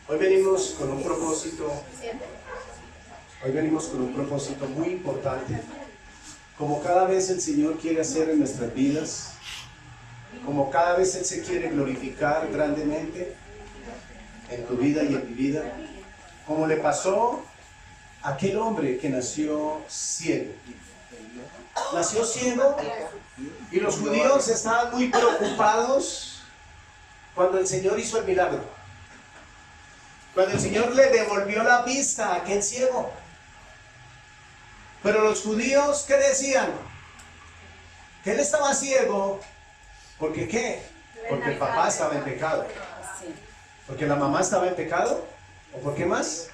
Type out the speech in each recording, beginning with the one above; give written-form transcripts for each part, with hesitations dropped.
Hoy venimos con un propósito. Hoy venimos con un propósito muy importante. Como cada vez el Señor quiere hacer en nuestras vidas, como cada vez Él se quiere glorificar grandemente en tu vida y en mi vida, como le pasó a aquel hombre que nació ciego. Nació ciego y los judíos estaban muy preocupados cuando el Señor hizo el milagro. Cuando el Señor le devolvió la vista a aquel ciego. Pero los judíos, ¿qué decían? Que él estaba ciego. ¿Porque qué? Porque el papá estaba en pecado. ¿Porque la mamá estaba en pecado? ¿O por qué más?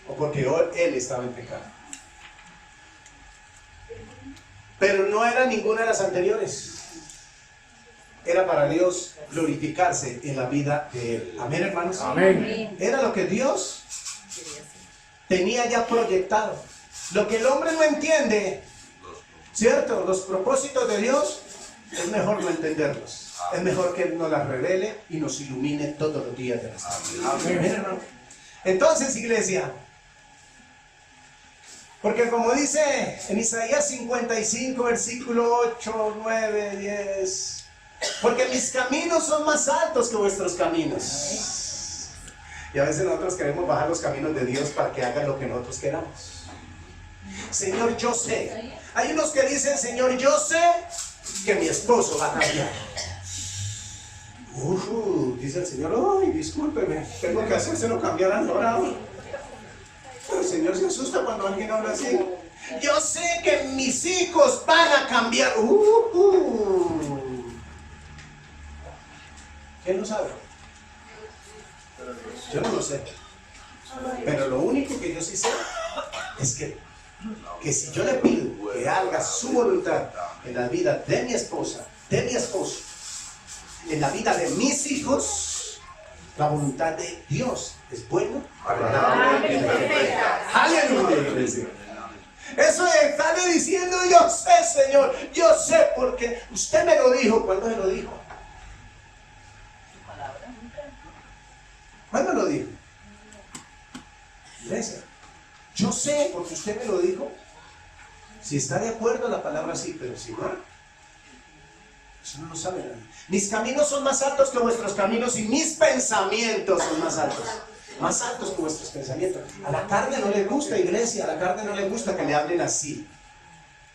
¿O porque él estaba en pecado? Pero no era ninguna de las anteriores. Era para Dios glorificarse en la vida de él. Amén, hermanos. Amén. Era lo que Dios tenía ya proyectado. Lo que el hombre no entiende, ¿cierto? Los propósitos de Dios, es mejor no entenderlos. Es mejor que Él nos las revele y nos ilumine todos los días de nuestra vida. Amén, hermano. Entonces, iglesia, porque como dice en Isaías 55, versículo 8, 9, 10, porque mis caminos son más altos que vuestros caminos. Y a veces nosotros queremos bajar los caminos de Dios para que haga lo que nosotros queramos. Señor, yo sé. Hay unos que dicen, Señor, yo sé que mi esposo va a cambiar. Dice el Señor, ay, discúlpeme, tengo que hacérselo cambiar ahora. Pero el Señor se asusta cuando alguien habla así. Yo sé que mis hijos van a cambiar. ¿Quién lo sabe? Yo no lo sé. Pero lo único que yo sí sé es que si yo le pido que haga su voluntad en la vida de mi esposa, de mi esposo, en la vida de mis hijos, la voluntad de Dios es buena, agradable y perfecta. Aleluya, iglesia. Eso está diciendo, yo sé, Señor, yo sé, porque usted me lo dijo. ¿Cuándo me lo dijo? ¿Cuándo lo dijo? Iglesia, yo sé porque usted me lo dijo. Si está de acuerdo la palabra sí, pero si no, eso no lo sabe nadie. Mis caminos son más altos que vuestros caminos y mis pensamientos son más altos. Más altos que vuestros pensamientos. A la carne no le gusta, iglesia, a la carne no le gusta que le hablen así.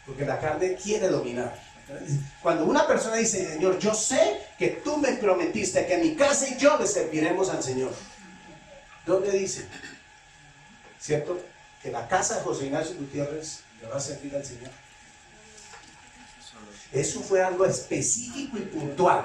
Porque la carne quiere dominar. Cuando una persona dice, Señor, yo sé que tú me prometiste que en mi casa y yo le serviremos al Señor. ¿Dónde dice? ¿Cierto? Que la casa de José Ignacio Gutiérrez le va a servir al Señor. Eso fue algo específico y puntual.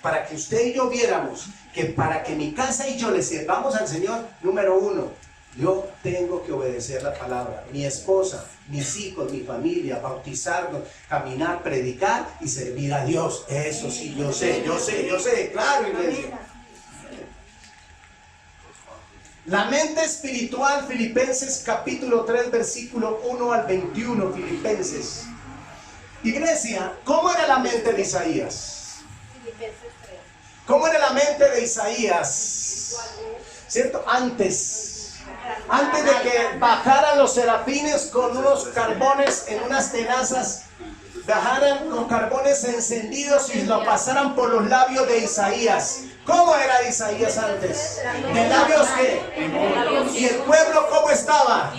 Para que usted y yo viéramos que para que mi casa y yo le sirvamos al Señor, número uno, yo tengo que obedecer la palabra. Mi esposa, mis hijos, mi familia, bautizarnos, caminar, predicar y servir a Dios. Eso sí, yo sé, claro, iglesia. La mente espiritual, Filipenses capítulo 3, versículo 1 al 21, Filipenses. Iglesia, ¿cómo era la mente de Isaías? ¿Cómo era la mente de Isaías? ¿Cierto? Antes de que bajaran los serafines con unos carbones en unas tenazas, bajaran con carbones encendidos y lo pasaran por los labios de Isaías. ¿Cómo era Isaías antes? ¿De labios qué? ¿Y el pueblo cómo estaba?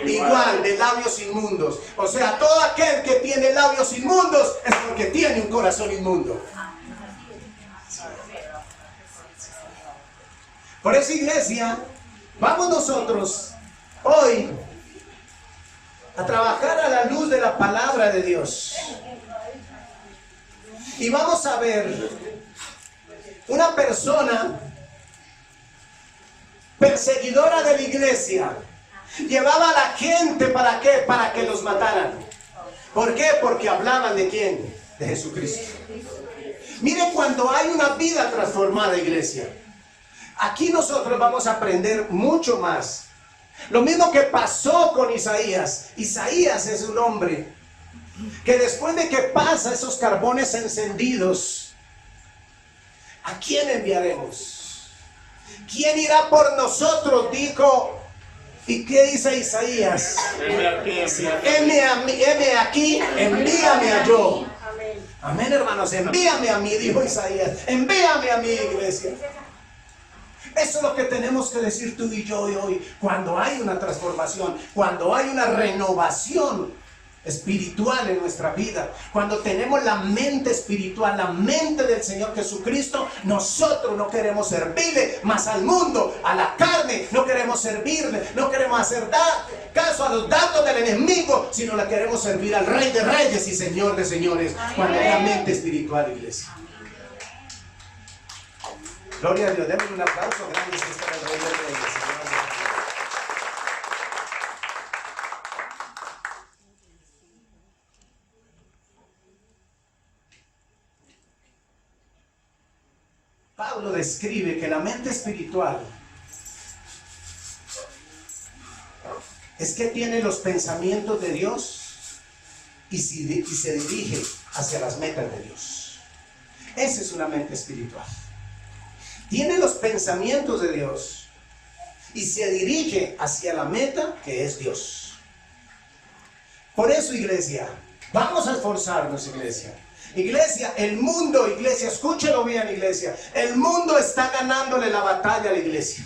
Igual, de labios inmundos. O sea, todo aquel que tiene labios inmundos es porque tiene un corazón inmundo. Por eso, iglesia, vamos nosotros hoy a trabajar a la luz de la palabra de Dios. Y vamos a ver una persona perseguidora de la iglesia. Llevaba a la gente, ¿para qué? Para que los mataran. ¿Por qué? Porque hablaban ¿de quién? De Jesucristo. Mire, cuando hay una vida transformada, iglesia, aquí nosotros vamos a aprender mucho más. Lo mismo que pasó con Isaías. Isaías es un hombre que después de que pasa esos carbones encendidos, ¿a quién enviaremos? ¿Quién irá por nosotros? Dijo. ¿Y qué dice Isaías? Heme aquí, envíame a yo. Amén, hermanos, envíame a mí, dijo Isaías. Envíame a mí, iglesia. Eso es lo que tenemos que decir tú y yo hoy. Cuando hay una transformación, cuando hay una renovación espiritual en nuestra vida, cuando tenemos la mente espiritual, la mente del Señor Jesucristo, nosotros no queremos servirle más al mundo, a la carne, no queremos servirle, no queremos hacer caso a los datos del enemigo, sino le queremos servir al Rey de Reyes y Señor de Señores. Cuando hay la mente espiritual, iglesia. Gloria a Dios, denme un aplauso grande si está el Rey de Reyes. Pablo describe que la mente espiritual es que tiene los pensamientos de Dios y se dirige hacia las metas de Dios. Esa es una mente espiritual. Tiene los pensamientos de Dios y se dirige hacia la meta que es Dios. Por eso, iglesia, vamos a esforzarnos, iglesia. Iglesia, el mundo, iglesia, escúchelo bien, iglesia. El mundo está ganándole la batalla a la iglesia.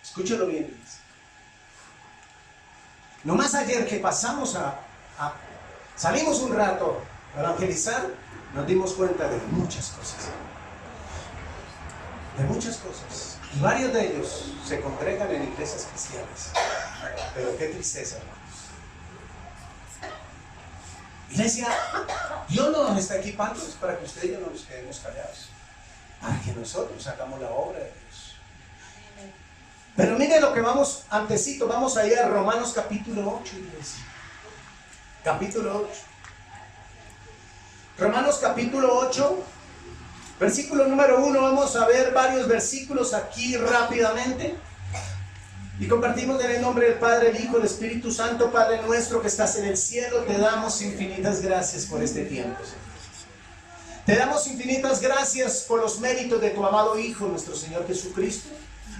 Escúchelo bien, iglesia. Nomás ayer que pasamos salimos un rato a evangelizar, nos dimos cuenta de muchas cosas. De muchas cosas. Y varios de ellos se congregan en iglesias cristianas. Pero qué tristeza, hermanos. Iglesia, Dios no nos está equipando para que usted y yo no nos quedemos callados, para que nosotros hagamos la obra de Dios. Pero mire lo que vamos antesito, vamos a ir a Romanos capítulo 8, iglesia. Capítulo 8. Romanos capítulo 8, versículo número 1. Vamos a ver varios versículos aquí rápidamente. Y compartimos en el nombre del Padre, el Hijo, el Espíritu Santo. Padre nuestro que estás en el cielo, te damos infinitas gracias por este tiempo, Señor. Te damos infinitas gracias por los méritos de tu amado Hijo, nuestro Señor Jesucristo.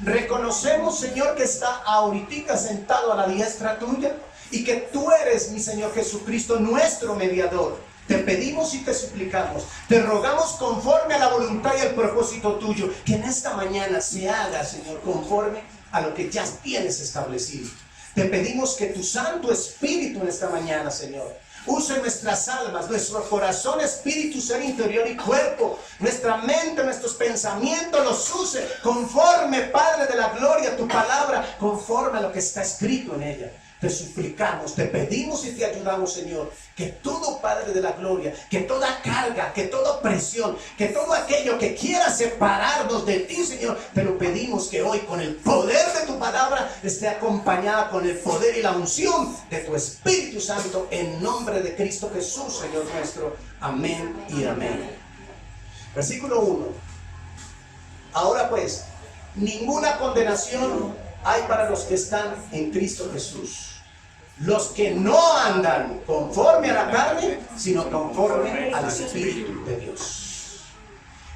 Reconocemos, Señor, que está ahorita sentado a la diestra tuya y que tú eres, mi Señor Jesucristo, nuestro mediador. Te pedimos y te suplicamos, te rogamos conforme a la voluntad y el propósito tuyo, que en esta mañana se haga, Señor, conforme a lo que ya tienes establecido. Te pedimos que tu Santo Espíritu en esta mañana, Señor, use nuestras almas, nuestro corazón, espíritu, ser interior y cuerpo, nuestra mente, nuestros pensamientos, los use conforme, Padre de la gloria, tu palabra, conforme a lo que está escrito en ella. Te suplicamos, te pedimos y te ayudamos, Señor, que todo, Padre de la gloria, que toda carga, que toda presión, que todo aquello que quiera separarnos de ti, Señor, te lo pedimos que hoy con el poder de tu palabra esté acompañada con el poder y la unción de tu Espíritu Santo, en nombre de Cristo Jesús, Señor nuestro. Amén y amén. Versículo 1. Ahora pues, ninguna condenación hay para los que están en Cristo Jesús. Los que no andan conforme a la carne, sino conforme al Espíritu de Dios.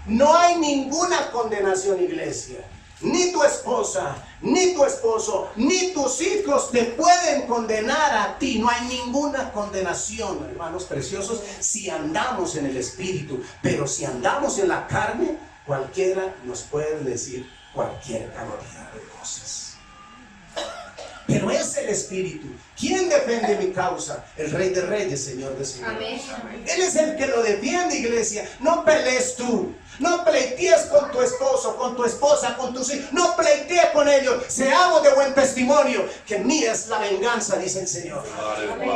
No hay ninguna condenación, iglesia. Ni tu esposa, ni tu esposo, ni tus hijos te pueden condenar a ti. No hay ninguna condenación, hermanos preciosos, si andamos en el Espíritu. Pero si andamos en la carne, cualquiera nos puede decir cualquier cantidad de cosas. Pero es el Espíritu. ¿Quién defiende mi causa? El Rey de Reyes, Señor de Señores. Amén. Él es el que lo defiende, iglesia. No pelees tú. No pleitees con tu esposo, con tu esposa, con tus hijos. No pleitees con ellos. Seamos de buen testimonio, que mía es la venganza, dice el Señor. Amén.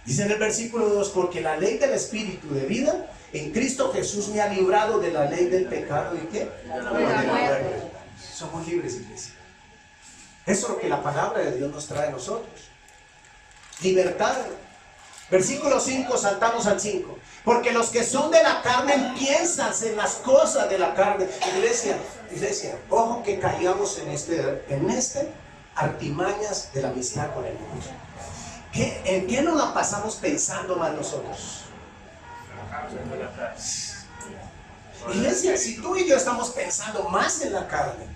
Dice en el versículo 2, porque la ley del Espíritu de vida en Cristo Jesús me ha librado de la ley del pecado. ¿Y qué? De la muerte. Somos libres, iglesia. Eso es lo que la palabra de Dios nos trae a nosotros. Libertad. Versículo 5, saltamos al 5. Porque los que son de la carne piensan en las cosas de la carne. Iglesia, ojo que caigamos en este artimañas de la amistad con el mundo. ¿En qué nos la pasamos pensando más nosotros? Iglesia, si tú y yo estamos pensando más en la carne,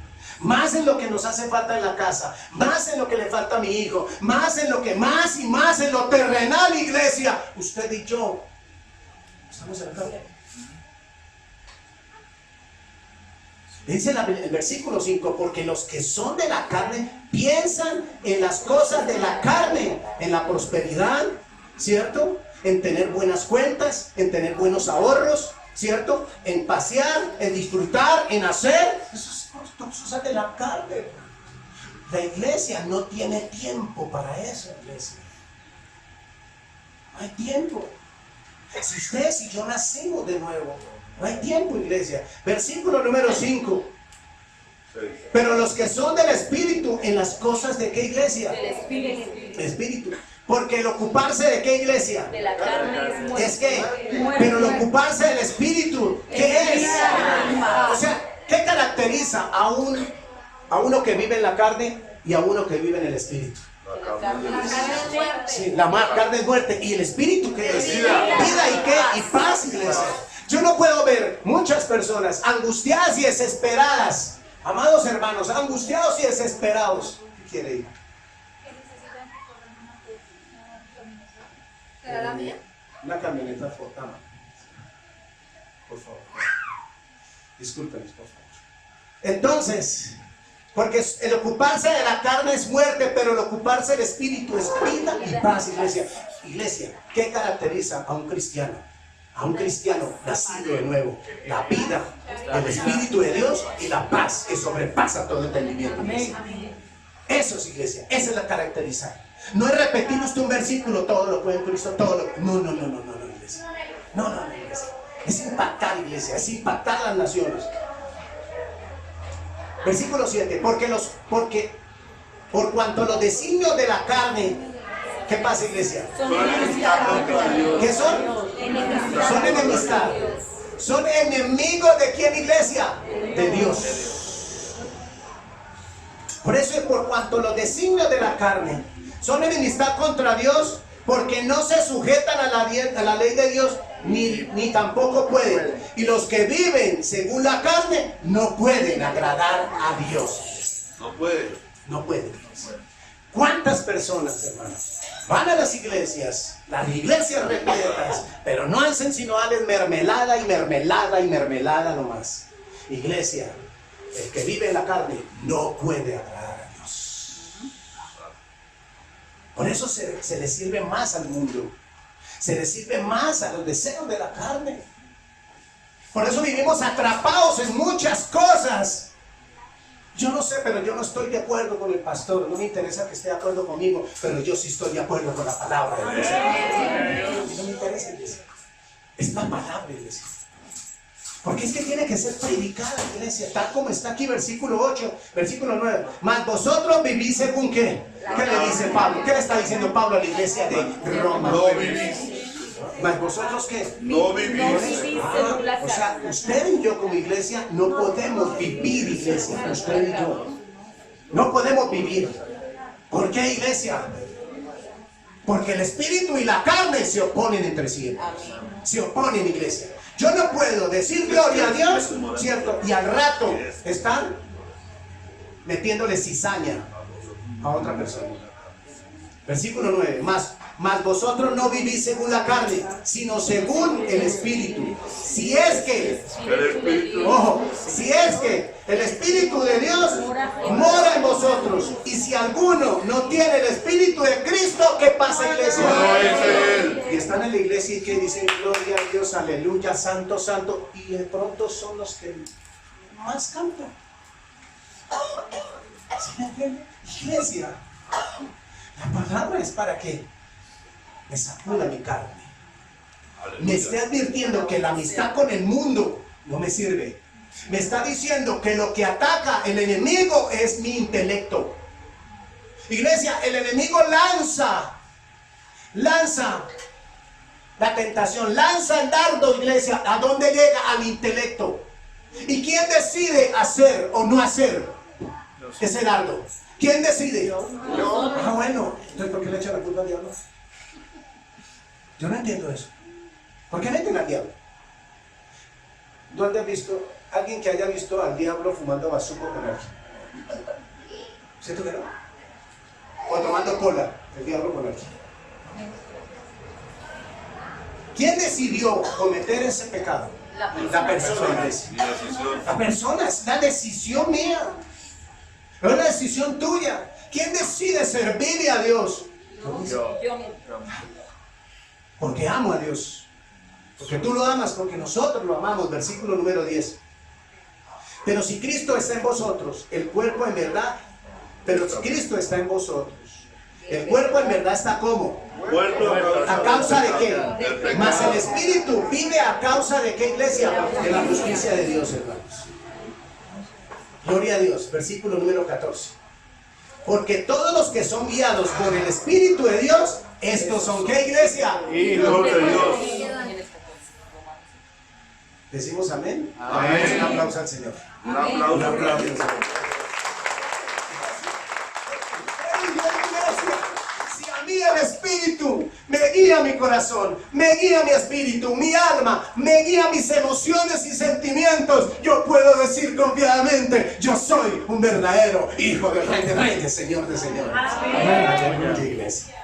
más en lo que nos hace falta en la casa, más en lo que le falta a mi hijo, más en lo que más y más en lo terrenal, iglesia, usted y yo estamos en la carne. Dice el versículo 5, porque los que son de la carne piensan en las cosas de la carne, en la prosperidad, ¿cierto? En tener buenas cuentas, en tener buenos ahorros, ¿cierto? En pasear, en disfrutar, en hacer. Eso es cosas de la carne. La iglesia no tiene tiempo para eso, iglesia. No hay tiempo. Si ustedes y yo nacimos de nuevo, no hay tiempo, iglesia. Versículo número 5. Pero los que son del Espíritu, en las cosas de qué iglesia? Del Espíritu. Espíritu. Porque el ocuparse de qué iglesia? De la carne es muerte. Es que, pero el ocuparse del Espíritu, ¿qué es? O sea, ¿qué caracteriza a uno que vive en la carne y a uno que vive en el Espíritu? La carne es muerte. Sí, la carne es muerte. ¿Y el Espíritu qué es? Vida. Vida y qué? Y paz, iglesia. Yo no puedo ver muchas personas angustiadas y desesperadas. Amados hermanos, angustiados y desesperados. ¿Qué quiere ir? ¿Será la mía? Una camioneta Fotama. Por favor. Discúlpenos, por favor. Entonces, porque el ocuparse de la carne es muerte, pero el ocuparse del Espíritu es vida y paz, iglesia. Iglesia, ¿qué caracteriza a un cristiano? A un cristiano nacido de nuevo, la vida, el Espíritu de Dios y la paz que sobrepasa todo entendimiento. Eso es, iglesia, esa es la caracterización. No es repetir usted un versículo, todo lo puede en Cristo, todo lo... No, iglesia. No, iglesia. Es impactar, iglesia, es impactar las naciones. Versículo 7, porque por cuanto los designios de la carne, ¿qué pasa, iglesia? ¿Qué son? Son enemistad. Son enemigos de quién, iglesia? De Dios. Por eso es por cuanto los designios de la carne son enemistad contra Dios, porque no se sujetan a la ley de Dios, ni tampoco pueden. Y los que viven según la carne no pueden agradar a Dios. No puede. No pueden. ¿Cuántas personas, hermanos, van a las iglesias repletas, pero no hacen sino darles mermelada y mermelada y mermelada nomás? Iglesia, el que vive en la carne no puede agradar a Dios. Por eso se le sirve más al mundo, se le sirve más a los deseos de la carne. Por eso vivimos atrapados en muchas cosas. Yo no sé, pero yo no estoy de acuerdo con el pastor. No me interesa que esté de acuerdo conmigo, pero yo sí estoy de acuerdo con la palabra de Dios. No me interesa, iglesia. Es la palabra, iglesia. Porque es que tiene que ser predicada, iglesia, tal como está aquí, versículo 8, versículo 9. Mas vosotros vivís según ¿qué? ¿Qué le dice Pablo? ¿Qué le está diciendo Pablo a la iglesia de Roma? No vivís. Mas vosotros ¿qué? No vivís. O sea, usted y yo como iglesia no podemos vivir, iglesia. Usted y yo no podemos vivir. ¿Por qué, iglesia? Porque el espíritu y la carne se oponen entre sí. Se oponen, iglesia. Yo no puedo decir gloria a Dios, ¿cierto? Y al rato están metiéndole cizaña a otra persona. Versículo 9. Mas vosotros no vivís según la carne, sino según el Espíritu. Si es que, ojo, si es que el Espíritu de Dios mora en vosotros, y si alguno no tiene el Espíritu de Cristo, ¿qué pasa, iglesia? Y están en la iglesia y que dicen gloria a Dios, aleluya, santo, santo, y de pronto son los que más cantan. ¿Sí me entienden? Iglesia, la palabra es para que me sacuda mi carne. Me está advirtiendo que la amistad con el mundo no me sirve. Me está diciendo que lo que ataca el enemigo es mi intelecto. Iglesia, el enemigo lanza la tentación, lanza el dardo, iglesia. ¿A dónde llega? Al intelecto. ¿Y quién decide hacer o no hacer ese dardo? ¿Quién decide? Ah, bueno, entonces ¿por qué le echan la culpa al diablo? Yo no entiendo eso. ¿Por qué meten al diablo? ¿Dónde has visto, alguien que haya visto al diablo fumando bazuco con alguien? ¿Cierto que no? O tomando cola, el diablo con alguien. ¿Quién decidió cometer ese pecado? La persona, iglesia. La persona, es la decisión mía. Es la decisión tuya. ¿Quién decide servirle a Dios? Yo. Porque amo a Dios. Porque tú lo amas, porque nosotros lo amamos. Versículo número 10. Pero si Cristo está en vosotros, el cuerpo en verdad, pero si Cristo está en vosotros, el cuerpo en verdad está ¿cómo? ¿A causa de qué? Mas el Espíritu vive a causa de qué, iglesia? De la justicia de Dios, hermanos. Gloria a Dios. Versículo número 14. Porque todos los que son guiados por el Espíritu de Dios, estos son ¿qué, iglesia? Hijos de Dios. ¿Decimos amén? Amén. Un aplauso al Señor. Un aplauso. Un aplauso al Señor. Si a mí el Espíritu me guía mi corazón, me guía mi espíritu, mi alma, me guía mis emociones y sentimientos, yo puedo decir confiadamente, yo soy un verdadero hijo del Rey de Reyes, Señor de Señores. Amén. Iglesia.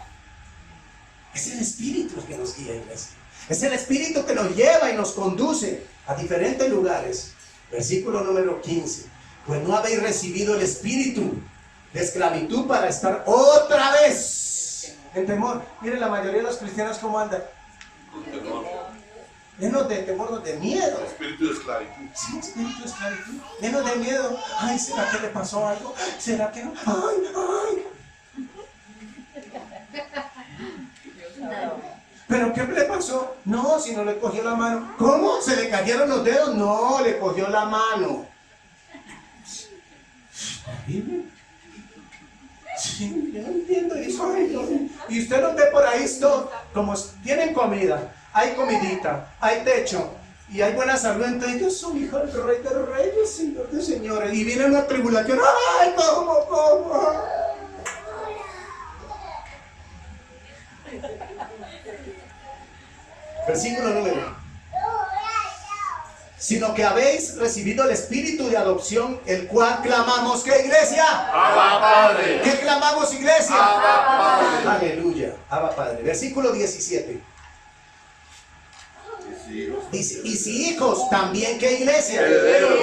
Es el Espíritu el que nos guía, iglesia. Es el Espíritu que nos lleva y nos conduce a diferentes lugares. Versículo número 15. Pues no habéis recibido el espíritu de esclavitud para estar otra vez en temor. Miren la mayoría de los cristianos cómo andan. Llenos de temor, de miedo. Espíritu de esclavitud. Sí, espíritu de esclavitud. Llenos de miedo. Ay, ¿será que le pasó algo? ¿Será que no? Ay, ay. ¿Pero qué le pasó? No, si no le cogió la mano. ¿Cómo? ¿Se le cayeron los dedos? No, le cogió la mano. Sí, yo no entiendo eso. Ay, no. Y usted los ve por ahí, esto, como tienen comida, hay comidita, hay techo y hay buena salud. Entonces yo soy hijo del Rey de los Reyes, Señor de Señores. Y viene una tribulación. ¡Ay, cómo! Versículo 9. Sino que habéis recibido el espíritu de adopción, el cual clamamos, ¿qué, iglesia? Abba Padre. ¿Qué clamamos, iglesia? Abba Padre. Aleluya, Abba Padre. Versículo 17. Dice, y si hijos, también, ¿qué, iglesia? Herederos.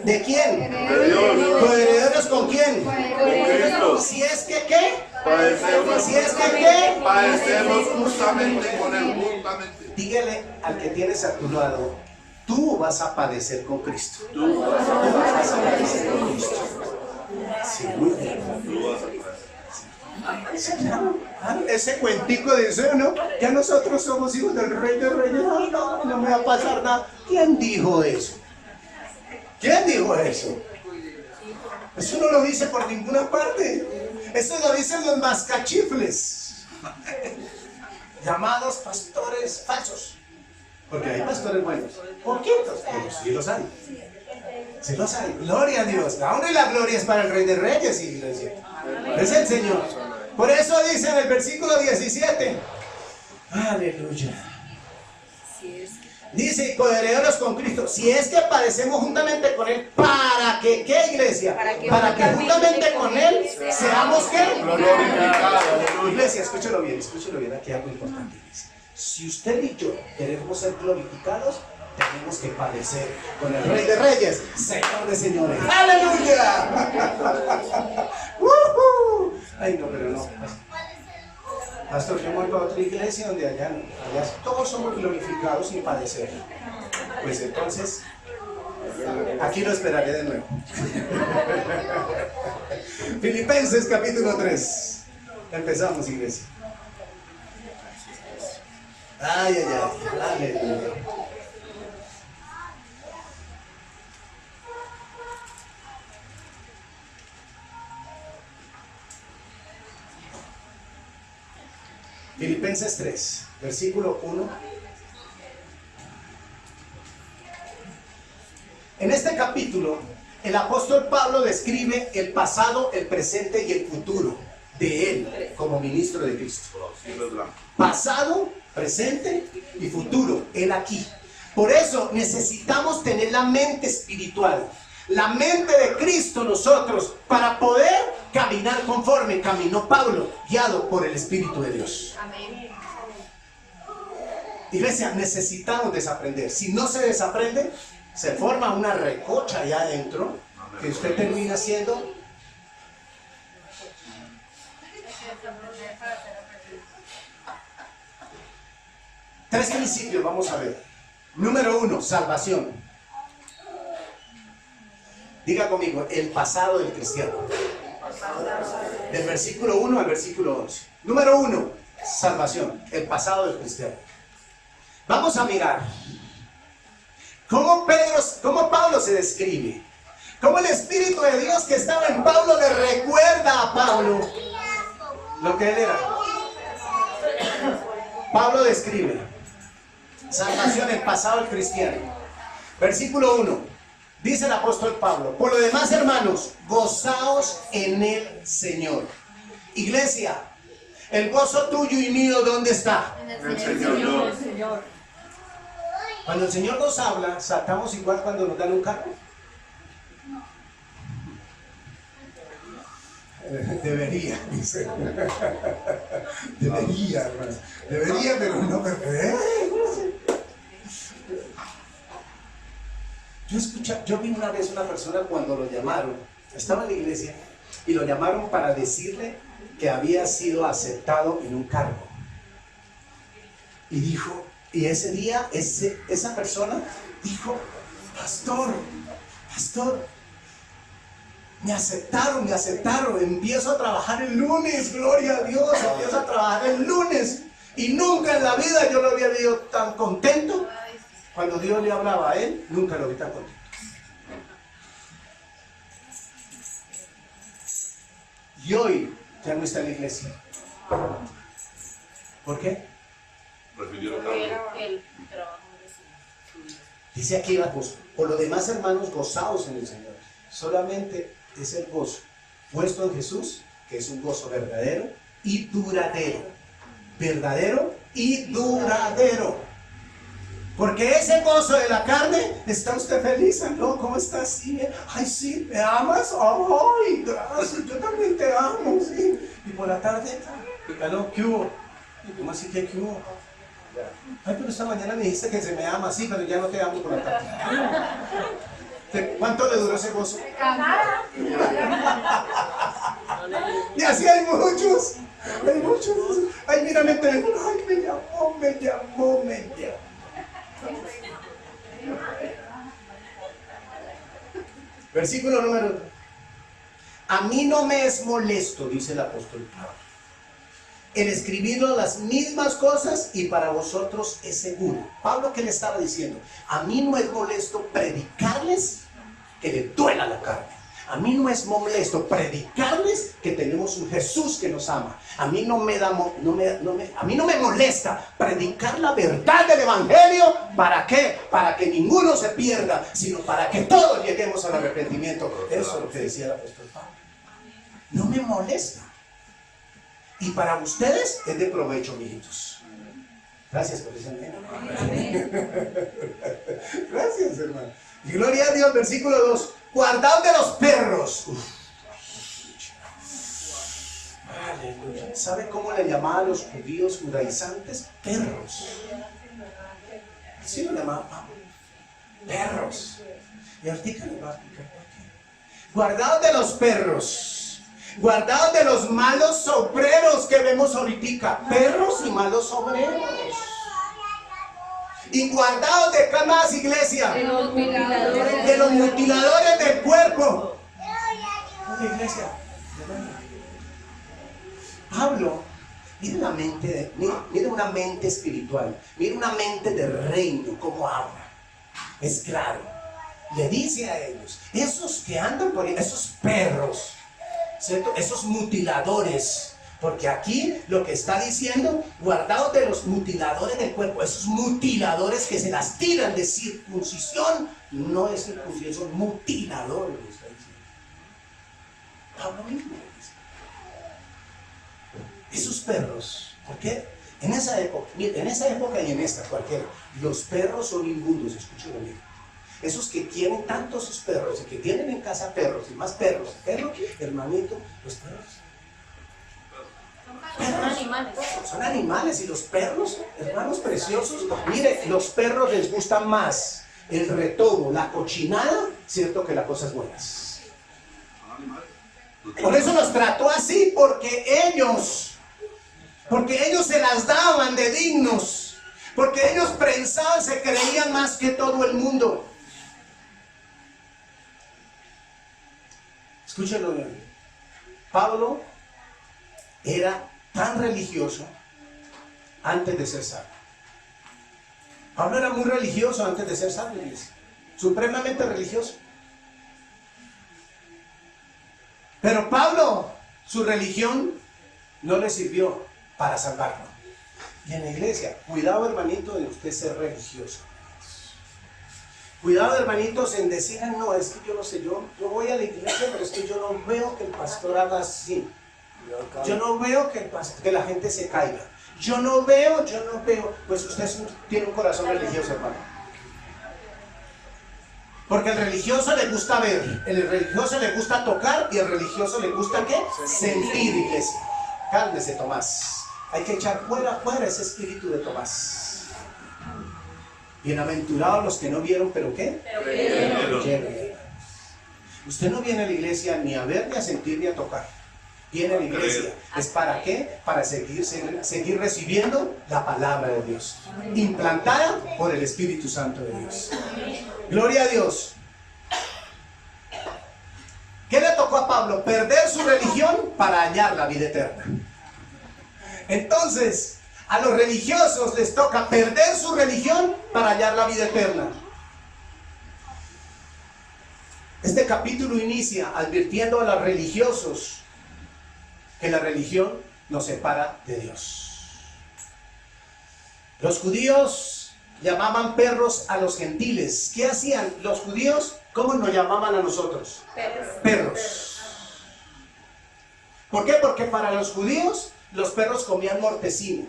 ¿De quién? De Dios. ¿Coherederos con quién? Con Cristo. Si es que, ¿qué? Padecemos. Si es que, ¿qué? Padecemos justamente con él. Justamente. Dígale al que tienes a tu lado, tú vas a padecer con Cristo. Tú vas a Tú vas a padecer con Cristo. Sí, muy bien. Tú vas a padecer. Sí, claro. Ese cuentico dice, ¿no? Ya nosotros somos hijos del Rey de Reyes. No, no me va a pasar nada. ¿Quién dijo eso? ¿Quién dijo eso? Eso no lo dice por ninguna parte. Eso lo dicen los mascachifles, llamados pastores falsos. Porque hay pastores buenos, poquitos, pero sí los hay. Sí los hay. Gloria a Dios. La honra y la gloria es para el Rey de Reyes, iglesia. Es el Señor. Por eso dice en el versículo 17. Aleluya. Dice, coherederos con Cristo, si es que padecemos juntamente con Él, ¿para que qué, iglesia? Para que juntamente con Él seamos ¿qué? Glorificados. Iglesia, escúchelo bien, aquí hay algo importante, iglesia. Si usted y yo queremos ser glorificados, tenemos que padecer con el Rey de Reyes, Señor de Señores. ¡Aleluya! Ay, no, pero no. Pastor, yo voy a otra iglesia donde allá todos somos glorificados sin padecer. Pues entonces, aquí lo esperaré de nuevo. Filipenses capítulo 3. Empezamos, iglesia. Ay, ay, ay. Aleluya. Filipenses 3, versículo 1. En este capítulo, el apóstol Pablo describe el pasado, el presente y el futuro de él como ministro de Cristo. Pasado, presente y futuro, él aquí. Por eso necesitamos tener la mente espiritual, la mente de Cristo nosotros, para poder caminar conforme caminó Pablo, guiado por el Espíritu de Dios. Amén. Iglesia, necesitamos desaprender. Si no se desaprende, se forma una recocha allá adentro que usted termina siendo. Tres principios vamos a ver. Número 1, salvación. Diga conmigo, el pasado del cristiano. Del versículo 1 al versículo 11. Número 1, salvación, el pasado del cristiano. Vamos a mirar cómo Pablo se describe. Cómo el Espíritu de Dios que estaba en Pablo le recuerda a Pablo lo que él era. Pablo describe salvación, el pasado del cristiano. Versículo 1. Dice el apóstol Pablo: por lo demás, hermanos, gozaos en el Señor. Iglesia, el gozo tuyo y mío, ¿dónde está? En el Señor. Cuando el Señor nos habla, saltamos igual cuando nos dan un carro. Debería, dice. Debería, hermano. Debería, pero no me ve. Yo vi una vez una persona cuando lo llamaron, estaba en la iglesia, y lo llamaron para decirle que había sido aceptado en un cargo. Y dijo, y ese día, esa persona dijo: pastor, me aceptaron, empiezo a trabajar el lunes, gloria a Dios, empiezo a trabajar el lunes. Y nunca en la vida yo lo había visto tan contento. Cuando Dios le hablaba a él, nunca lo vi tan contento. Y hoy ya no está en la iglesia. ¿Por qué? Prefirió El trabajo. Dice aquí la cosa: por lo demás, hermanos, gozaos en el Señor. Solamente es el gozo puesto en Jesús, que es un gozo verdadero y duradero. Verdadero y duradero. Porque ese gozo de la carne, ¿está usted feliz? ¿No? ¿Cómo está así? Ay, sí, ¿me amas? Ay, gracias, yo también te amo, sí. Y por la tarde, ¿aló? ¿Qué hubo? ¿Cómo así que qué hubo? Ay, pero esta mañana me dijiste que se me ama, sí, pero ya no te amo por la tarde. ¿Cuánto le duró ese gozo? Y así hay muchos. Ay, mira, me teléfono. Ay, me llamó. Versículo número 2. A mí no me es molesto, dice el apóstol Pablo, el escribirlo las mismas cosas, y para vosotros es seguro. Pablo, ¿qué le estaba diciendo? A mí no es molesto predicarles que le duela la carne. A mí no es molesto predicarles que tenemos un Jesús que nos ama. A mí no me molesta predicar la verdad del Evangelio. ¿Para qué? Para que ninguno se pierda, sino para que todos lleguemos al arrepentimiento. Eso es lo que decía el apóstol Pablo. No me molesta. Y para ustedes es de provecho, mijitos. Gracias por ese amén. Gracias, hermano. Y gloria a Dios, versículo 2. Guardaos de los perros. Aleluya. ¿Sabe cómo le llamaban a los judíos judaizantes? Perros. Así lo llamaban Pablo. Perros. Y ahorita le va a explicar por qué. Guardaos de los perros. Guardaos de los malos obreros que vemos ahorita. Perros y malos obreros. Y guardaos de qué más, iglesia. De los mutiladores. De los mutiladores del cuerpo. Oye, iglesia. Pablo, mire una mente espiritual. Mire una mente de reino, como habla. Es claro. Le dice a ellos, esos que andan por ahí, esos perros, ¿cierto? Esos mutiladores. Porque aquí lo que está diciendo, guardaos de los mutiladores del cuerpo, esos mutiladores que se las tiran de circuncisión, no es circuncisión, son mutiladores, está diciendo. Pablo mismo dice. Esos perros, ¿por qué? En esa época, mire, en esa época y en esta, cualquiera, los perros son inmundos, escúchenlo bien. Esos que quieren tanto sus perros y que tienen en casa perros y más perros, hermanito, los perros. Son animales. Son animales y los perros, hermanos preciosos, mire, los perros les gusta más el retobo, la cochinada, cierto que las cosas buenas. Por eso los trató así, porque ellos se las daban de dignos, porque ellos pensaban, se creían más que todo el mundo. Escúchenlo bien. Pablo era tan religioso antes de ser sabio. Pablo era muy religioso antes de ser sabio, iglesia. Supremamente religioso. Pero Pablo, su religión no le sirvió para salvarlo. Y en la iglesia, cuidado hermanito de usted ser religioso. Cuidado hermanitos en decir, no, es que yo no sé, yo voy a la iglesia, pero es que yo no veo que el pastor haga así. Yo no veo que la gente se caiga. Yo no veo. Pues usted tiene un corazón religioso, hermano. Porque al religioso le gusta ver, el religioso le gusta tocar y al religioso le gusta ¿qué? Sentir, iglesia. Cálmese, Tomás. Hay que echar fuera ese espíritu de Tomás. Bienaventurados los que no vieron, pero ¿qué? Pero vieron. Usted no viene a la iglesia ni a ver, ni a sentir, ni a tocar. Viene a la iglesia. ¿Es para qué? Para seguir recibiendo la palabra de Dios, implantada por el Espíritu Santo de Dios. Gloria a Dios. ¿Qué le tocó a Pablo? Perder su religión para hallar la vida eterna. Entonces, a los religiosos les toca perder su religión para hallar la vida eterna. Este capítulo inicia advirtiendo a los religiosos que la religión nos separa de Dios. Los judíos llamaban perros a los gentiles. ¿Qué hacían los judíos? ¿Cómo nos llamaban a nosotros? Perros. ¿Por qué? Porque para los judíos los perros comían mortecino.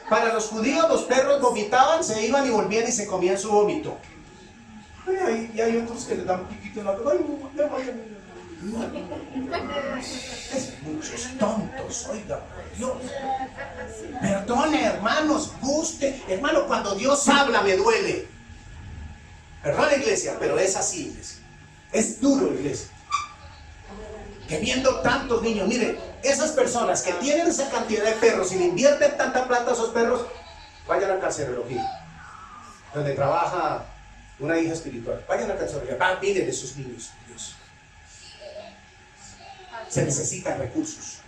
Para los judíos los perros vomitaban, se iban y volvían y se comían su vómito. Y hay otros que le dan piquito en la boca. Muchos tontos, oiga, Dios. Perdone, hermanos, guste. Hermano, cuando Dios habla me duele. Perdone, iglesia, pero es así, iglesia. Es duro, iglesia. Que viendo tantos niños, mire, esas personas que tienen esa cantidad de perros y le invierten tanta plata a esos perros, vayan a Carcerología, donde trabaja una hija espiritual. Vayan a Carcerología, miren esos niños, Dios. Se necesitan recursos.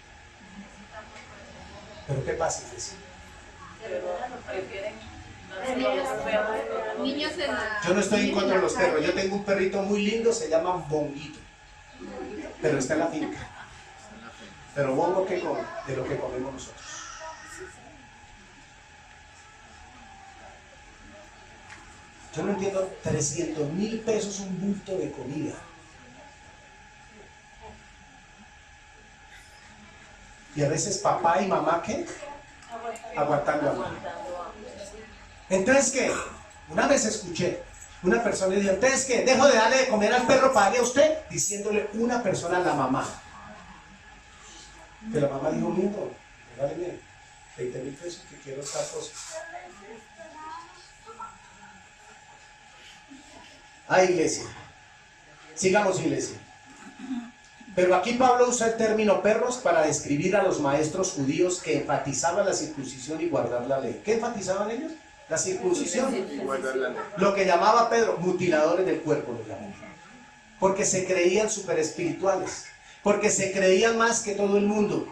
Pero ¿qué pasa, iglesia? Yo no estoy en contra de los perros. Yo tengo un perrito muy lindo, se llama Bonguito, pero está en la finca. Pero Bongo, ¿qué come? De lo que comemos nosotros. Yo no entiendo, 300,000 pesos un bulto de comida. Y a veces papá y mamá, ¿qué? Aguantando hambre. Entonces, ¿qué? Una vez escuché, una persona dijo, entonces, ¿qué? ¿Dejo de darle de comer al perro, pague a usted? Diciéndole una persona a la mamá. Que la mamá dijo, mijo, regáleme 20,000 pesos que quiero esta cosa. Iglesia. Sigamos, iglesia. Pero aquí Pablo usa el término perros para describir a los maestros judíos que enfatizaban la circuncisión y guardar la ley. ¿Qué enfatizaban ellos? La circuncisión. Lo que llamaba Pedro, mutiladores del cuerpo lo llamaban. Porque se creían super espirituales. Porque se creían más que todo el mundo.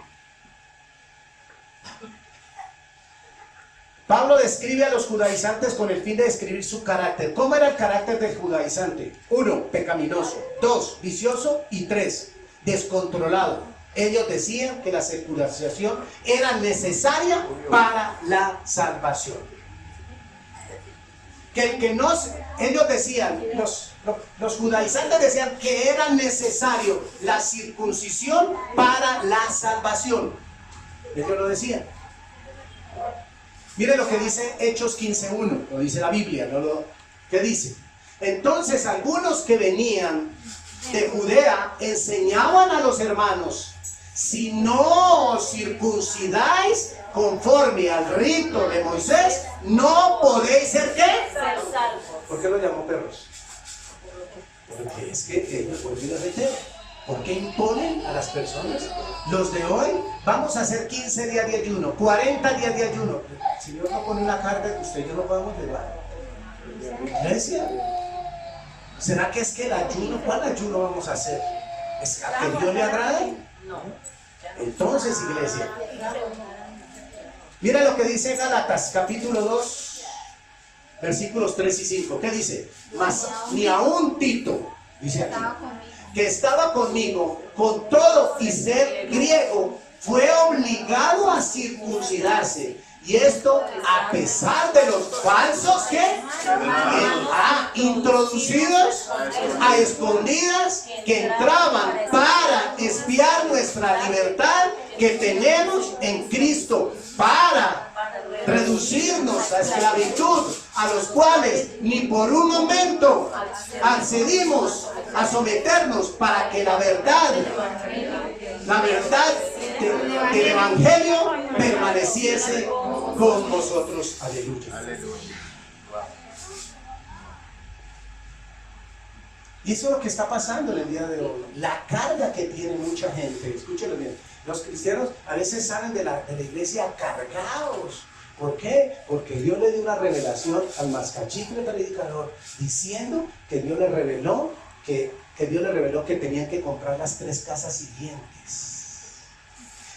Pablo describe a los judaizantes con el fin de describir su carácter. ¿Cómo era el carácter del judaizante? 1, pecaminoso. 2, vicioso. Y 3, descontrolado. Ellos decían que la circuncisión era necesaria para la salvación. Ellos decían, los judaizantes decían que era necesario la circuncisión para la salvación. Ellos lo decían. Mire lo que dice Hechos 15:1, lo dice la Biblia, ¿qué dice? Entonces algunos que venían de Judea enseñaban a los hermanos: si no os circuncidáis conforme al rito de Moisés, no podéis ser ¿qué? Ser salvos. ¿Por qué lo llamó perros? Porque es que ellos vuelven a reiterar. ¿Por qué imponen a las personas? Los de hoy, vamos a hacer 15 días de ayuno, 40 días de ayuno. El Señor no pone una carga que usted y yo no podamos llevar. Iglesia, ¿será que es que el ayuno, cuál ayuno vamos a hacer? ¿Es a que Dios le agrade? No. Entonces, iglesia, mira lo que dice Gálatas capítulo 2, versículos 3 y 5. ¿Qué dice? Mas ni aun Tito, dice aquí, que estaba conmigo, con todo y ser griego, fue obligado a circuncidarse. Y esto a pesar de los falsos que introducidos a escondidas, que entraban para espiar nuestra libertad que tenemos en Cristo, para reducirnos a esclavitud, a los cuales ni por un momento accedimos a someternos, para que la verdad del Evangelio permaneciese con vosotros. Aleluya. Y eso es lo que está pasando en el día de hoy. La carga que tiene mucha gente. Escúchenlo bien. Los cristianos a veces salen de la iglesia cargados. ¿Por qué? Porque Dios le dio una revelación al mascachicle predicador, diciendo que Dios le reveló que tenían que comprar las 3 casas siguientes.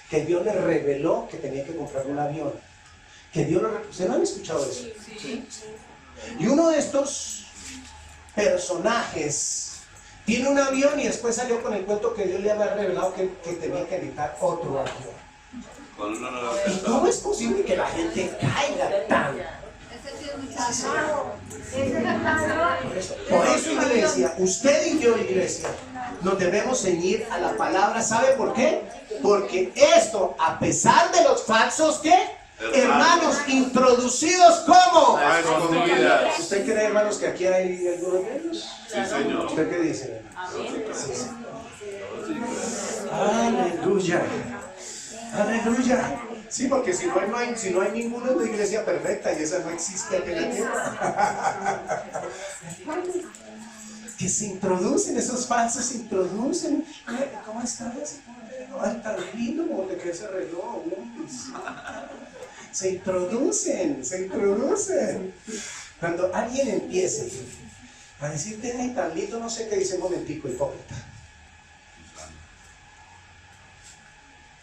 Que Dios le reveló que tenían que comprar un avión. Que Dios ¿ustedes no han escuchado eso? Sí. Y uno de estos personajes tiene un avión y después salió con el cuento que Dios le había revelado que tenía que necesitar otro avión. ¿Y cómo es posible que la gente caiga tan? Por eso, iglesia, usted y yo, iglesia, nos debemos ceñir a la palabra. ¿Sabe por qué? Porque esto, a pesar de los falsos, ¿qué? Hermanos, introducidos como. ¿Usted cree, hermanos, que aquí hay algunos de ellos? Sí, Señor. ¿Usted qué dice? Amén. Sí. Aleluya. Aleluya. Sí, porque si no hay ninguno en la iglesia perfecta, y esa no existe aquí en la tierra. Que se introducen, esos falsos se introducen. ¿Cómo estás? Ay, tan lindo como te queda ese reloj. Se introducen. Cuando alguien empiece a decirte, ay, tan lindo, no sé qué, dice: un momentico, hipócrita.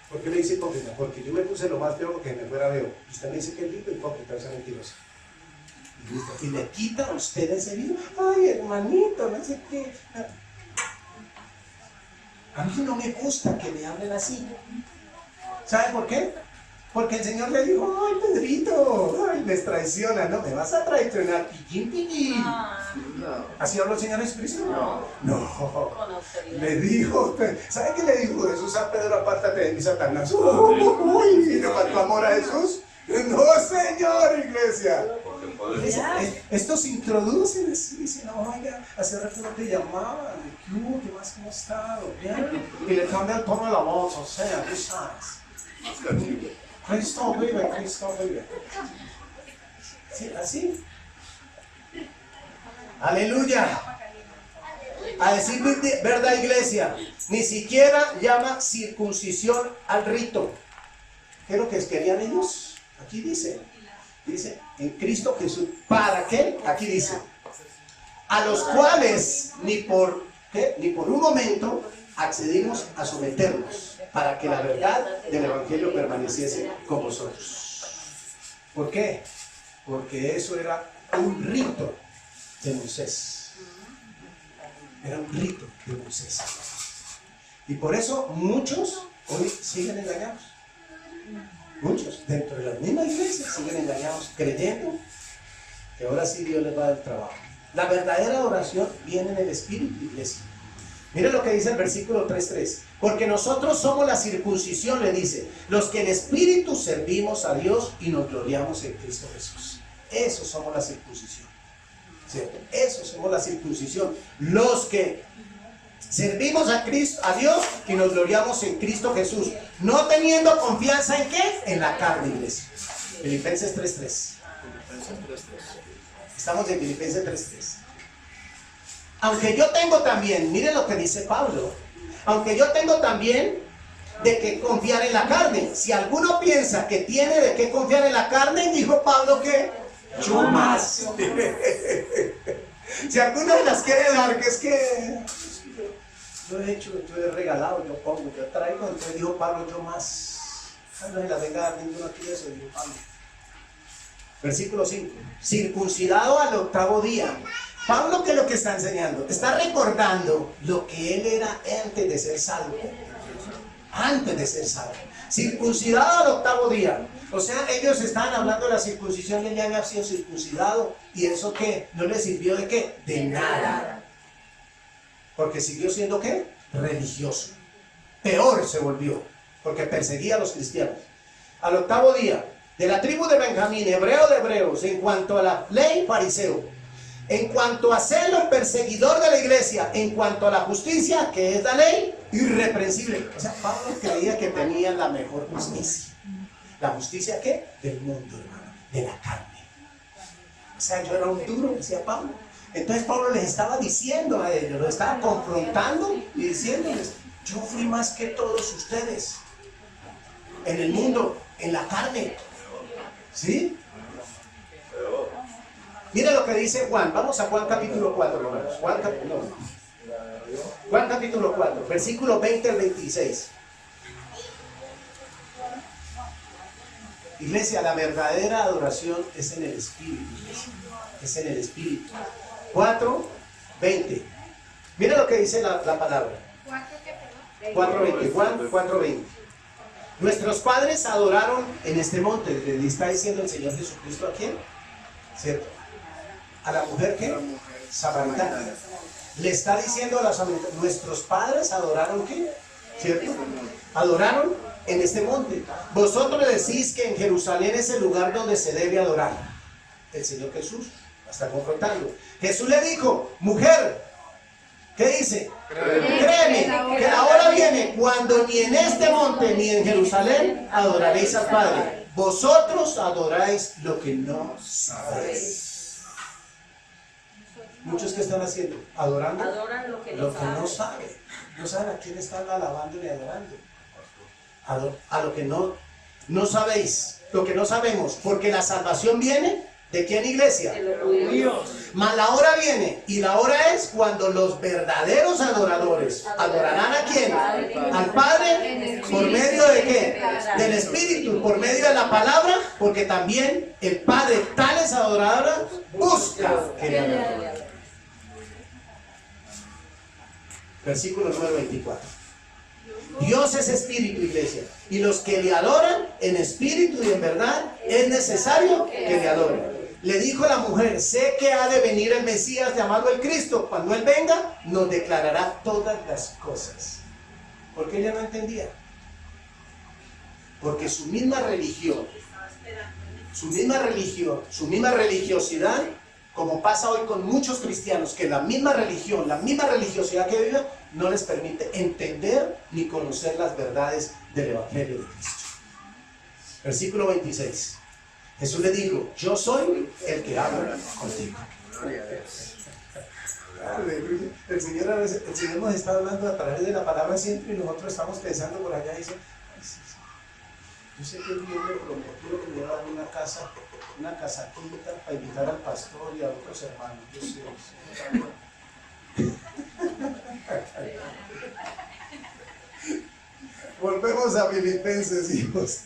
¿Por qué le dice hipócrita? Porque yo me puse lo más feo porque me fuera feo. Usted me dice que es lindo, hipócrita, esa mentirosa. Y le quita a usted ese video. Ay, hermanito, no sé qué. A mí no me gusta que me hablen así. ¿Sabe por qué? Porque el Señor le dijo: ay, Pedrito, ay, les traiciona. No, me vas a traicionar. Pillín. ¿Así habló el Señor Jesucristo? No. Le dijo, ¿sabe qué le dijo Jesús a Pedro? Apártate de mí, Satanás. Uy, ¿y no faltó amor a Jesús? No, Señor, iglesia. Estos se introducen así, dicen: oiga, hace rato no te llamaban, ¿qué más? ¿Cómo has estado? ¿Bien? Y le cambia el tono de la voz, o sea, tú sabes. Cristo vive. Sí, así. Aleluya. A decir verdad, iglesia, ni siquiera llama circuncisión al rito. ¿Qué es lo que querían ellos? Aquí dice en Cristo Jesús. ¿Para qué? Aquí dice: a los cuales ni por un momento accedimos a someternos, para que la verdad del Evangelio permaneciese con vosotros. ¿Por qué? Porque eso era un rito de Moisés. Era un rito de Moisés. Y por eso muchos hoy siguen engañados. Muchos dentro de la misma iglesia siguen engañados, creyendo que ahora sí Dios les va a dar trabajo. La verdadera oración viene en el Espíritu, iglesia. Mira lo que dice el versículo 3:3. Porque nosotros somos la circuncisión, le dice, los que en espíritu servimos a Dios y nos gloriamos en Cristo Jesús. Eso somos la circuncisión. ¿Cierto? Eso somos la circuncisión. Los que servimos a Cristo, a Dios y nos gloriamos en Cristo Jesús. No teniendo confianza en ¿qué? En la carne, iglesia. Filipenses 3:3. Estamos en Filipenses 3:3. Aunque yo tengo también, mire lo que dice Pablo, aunque yo tengo también de qué confiar en la carne. Si alguno piensa que tiene de qué confiar en la carne, dijo Pablo que yo más. Si alguno de las quiere dar, que es que yo he hecho, yo he regalado, yo pongo, yo traigo, entonces dijo Pablo, yo más. No se la venga a dar ninguno aquí de eso, dijo Pablo. Versículo 5. Circuncidado al 8º día. Pablo, ¿qué es lo que está enseñando? Está recordando lo que él era antes de ser salvo. Antes de ser salvo. Circuncidado al 8º día. O sea, ellos estaban hablando de la circuncisión y él ya había sido circuncidado. ¿Y eso qué? ¿No le sirvió de qué? De nada. Porque siguió siendo ¿qué? Religioso. Peor se volvió. Porque perseguía a los cristianos. Al 8º día, de la tribu de Benjamín, hebreo de hebreos, en cuanto a la ley, fariseo. En cuanto a celo, perseguidor de la iglesia. En cuanto a la justicia, que es la ley, irreprensible. O sea, Pablo creía que tenía la mejor justicia. ¿La justicia qué? Del mundo, hermano, de la carne. O sea, yo era un duro, decía Pablo. Entonces Pablo les estaba diciendo a ellos, los estaba confrontando y diciéndoles, yo fui más que todos ustedes. En el mundo, en la carne. ¿Sí? Mira lo que dice Juan. Vamos a Juan capítulo 4, hermanos. Juan capítulo 4, versículo 20 al 26. Iglesia, la verdadera adoración es en el Espíritu, iglesia. Es en el Espíritu. 4, 20. Mira lo que dice la palabra. 4:20. Juan 4:20. Nuestros padres adoraron en este monte. Le está diciendo el Señor Jesucristo a quién, ¿cierto? A la mujer que samaritana. Le está diciendo a la samaritana, nuestros padres adoraron ¿qué? ¿Cierto? Adoraron en este monte. Vosotros decís que en Jerusalén es el lugar donde se debe adorar. El Señor Jesús la está confrontando. Jesús le dijo, mujer, ¿qué dice? Créeme que la hora viene cuando ni en este monte ni en Jerusalén adoraréis al Padre. Vosotros adoráis lo que no sabéis. Muchos que están haciendo, adorando Adoran lo que no saben. No saben a quién están alabando y adorando. A lo que no sabéis, lo que no sabemos, porque la salvación viene ¿de quién, iglesia? de los judíos. Mas la hora viene, y la hora es cuando los verdaderos adoradores adorarán ¿a quién? Al Padre, ¿por medio de qué? Del Espíritu, por medio de la palabra, porque también el Padre tales adoradores busca que le adoren. Versículo número 24. Dios es espíritu, iglesia, y los que le adoran en espíritu y en verdad es necesario que le adoren. Le dijo la mujer, sé que ha de venir el Mesías llamado el Cristo. Cuando Él venga, nos declarará todas las cosas. ¿Por qué ella no entendía? Porque su misma religión, su misma religiosidad, como pasa hoy con muchos cristianos, que la misma religión, la misma religiosidad que viven, no les permite entender ni conocer las verdades del Evangelio de Cristo. Versículo 26. Jesús le dijo, yo soy el que habla contigo. El Señor nos está hablando a través de la palabra siempre y nosotros estamos pensando por allá y dice, yo sé que Dios me prometió que me iba a dar una casita para invitar al pastor y a otros hermanos. Yo sé. Volvemos a Filipenses, hijos.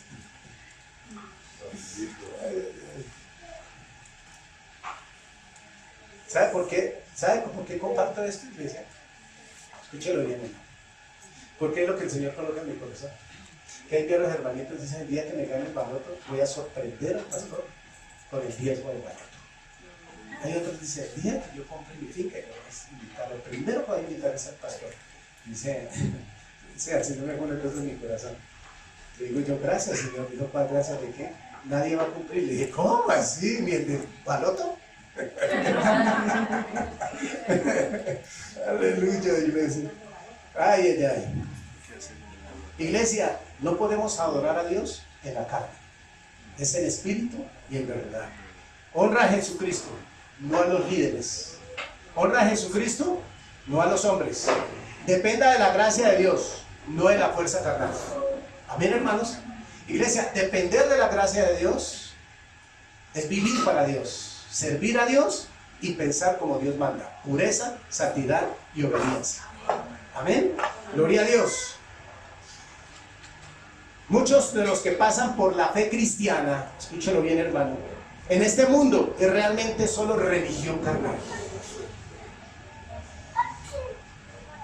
¿Sabe por qué? ¿Sabe por qué comparto esto, iglesia? Escúchelo bien, hermano. Porque es lo que el Señor coloca en mi corazón. Que hay que los hermanitos dicen, el día que me gane el baloto, voy a sorprender al pastor con el diezmo del baloto. Hay otros que dicen, el día que yo compre mi finca, yo voy a invitar, el primero que voy a invitar es al pastor. Dice, el Señor me pone cosas en mi corazón. Le digo yo, gracias, Señor. Dijo, Padre, ¿gracias de qué? Nadie va a cumplir. Le dije, ¿cómo así? ¿Ni el de Paloto? Aleluya, iglesia. Ay, ay, ay. Iglesia, no podemos adorar a Dios en la carne. Es en espíritu y en verdad. Honra a Jesucristo, no a los líderes. Honra a Jesucristo, no a los hombres. Dependa de la gracia de Dios, no de la fuerza carnal. Amén, hermanos. Iglesia, depender de la gracia de Dios es vivir para Dios, servir a Dios y pensar como Dios manda. Pureza, santidad y obediencia. Amén. Gloria a Dios. Muchos de los que pasan por la fe cristiana, escúchelo bien, hermano, en este mundo es realmente solo religión carnal.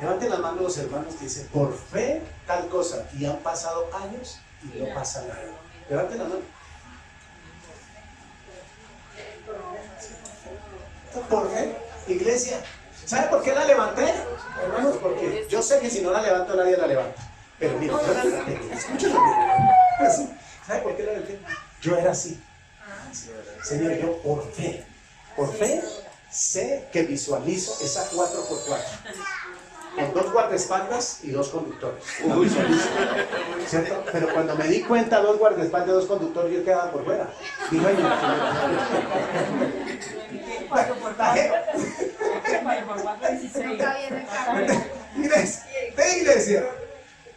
Levanten la mano los hermanos que dicen, por fe tal cosa, y han pasado años y no pasa nada. Levanten la mano. Por fe, iglesia. ¿Sabe por qué la levanté? Hermanos, porque yo sé que si no la levanto nadie la levanta. Pero mira, yo la levanté. Escúchenlo bien. ¿Sabe por qué la levanté? Yo era así. Señor, yo por fe sé que visualizo esa 4x4 con 2 guardaespaldas y 2 conductores. Lo visualizo, ¿cierto? Pero cuando me di cuenta, 2 guardaespaldas y 2 conductores, yo quedaba por fuera. Digo, ay, mira, iglesia,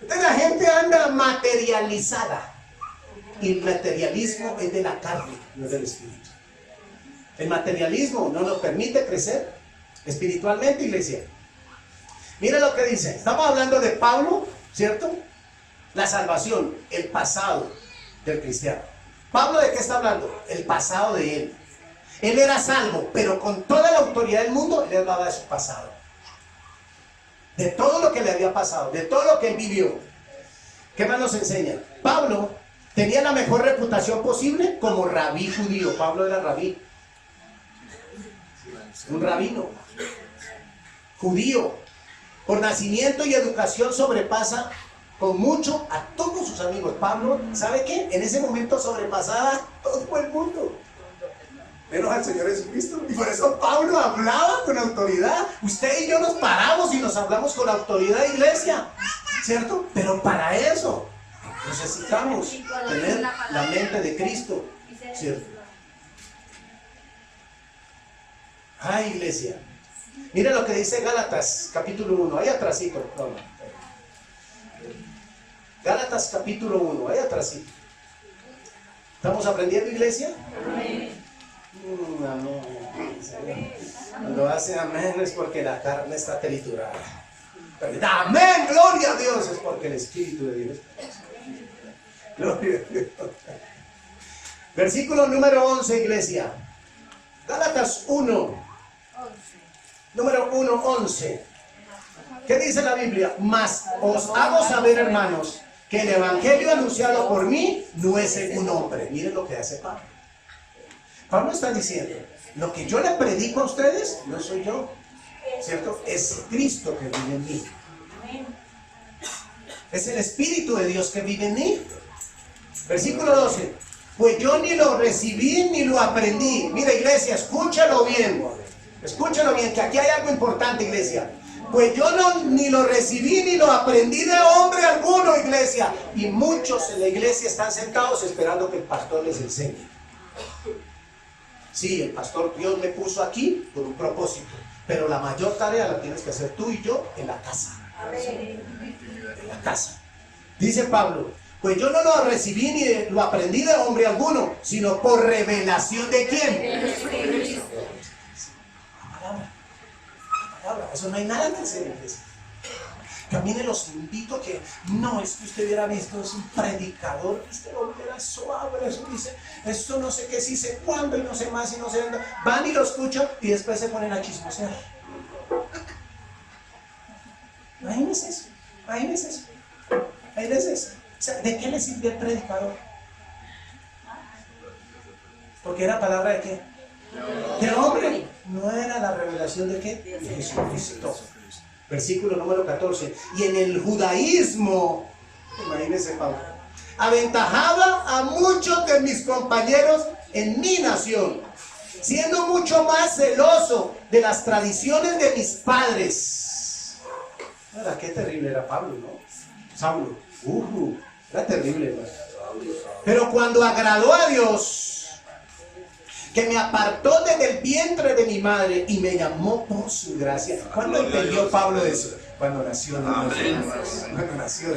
la gente anda materializada. Y el materialismo es de la carne, no es del espíritu. El materialismo no nos permite crecer espiritualmente, iglesia. Mira lo que dice. Estamos hablando de Pablo, ¿cierto? La salvación, el pasado del cristiano. ¿Pablo de qué está hablando? El pasado de él. Él era salvo, pero con toda la autoridad del mundo, él hablaba de su pasado. De todo lo que le había pasado, de todo lo que él vivió. ¿Qué más nos enseña? Pablo tenía la mejor reputación posible como rabí judío. Pablo era rabí. Un rabino. Judío. Por nacimiento y educación sobrepasa con mucho a todos sus amigos. Pablo, ¿sabe qué? En ese momento sobrepasaba a todo el mundo. Menos al Señor Jesucristo. Y por eso Pablo hablaba con autoridad. Usted y yo nos paramos y nos hablamos con autoridad, iglesia. ¿Cierto? Pero para eso necesitamos tener la mente de Cristo. ¿Cierto? Ay, iglesia. Mira lo que dice Gálatas, capítulo 1. Ahí atrásito. Gálatas, capítulo 1. Ahí atrásito. ¿Estamos aprendiendo, iglesia? Amén. Amén. Cuando hace amén es porque la carne está triturada. Amén, gloria a Dios, es porque el Espíritu de Dios. Gloria a Dios. Versículo número 11, iglesia. Gálatas 1. Número 1, 11. ¿Qué dice la Biblia? Mas os hago saber, hermanos, que el evangelio anunciado por mí no es según hombre. Miren lo que hace Pablo. Pablo está diciendo, lo que yo le predico a ustedes, no soy yo, ¿cierto? Es Cristo que vive en mí. Es el Espíritu de Dios que vive en mí. Versículo 12. Pues yo ni lo recibí ni lo aprendí. Mira, iglesia, escúchalo bien. Escúchalo bien, que aquí hay algo importante, iglesia. Pues yo ni lo recibí ni lo aprendí de hombre alguno, iglesia. Y muchos en la iglesia están sentados esperando que el pastor les enseñe. Sí, el pastor, Dios me puso aquí por un propósito. Pero la mayor tarea la tienes que hacer tú y yo en la casa. En la casa. Dice Pablo, pues yo no lo recibí ni lo aprendí de hombre alguno, sino por revelación de ¿quién? Eso no hay nada que hacer, iglesia. También los invito a que, no, es que usted hubiera visto, es un predicador, este hombre era suave, eso dice, eso no sé qué, si sé cuándo y no sé más y no sé dónde. Van y lo escuchan y después se ponen a chismosear. Imagínense eso, imagínense eso, imagínense eso. O sea, ¿de qué le sirvió el predicador? Porque era palabra de ¿qué? De hombre. No era la revelación de ¿qué? De Jesucristo. Versículo número 14. Y en el judaísmo, imagínense Pablo, aventajaba a muchos de mis compañeros en mi nación, siendo mucho más celoso de las tradiciones de mis padres. Ahora, qué terrible era Pablo, ¿no? Saulo. Era terrible, ¿no? Pero cuando agradó a Dios, que me apartó desde el vientre de mi madre y me llamó por su gracia. ¿Cuándo entendió Pablo eso? Cuando nació. Cuando nació.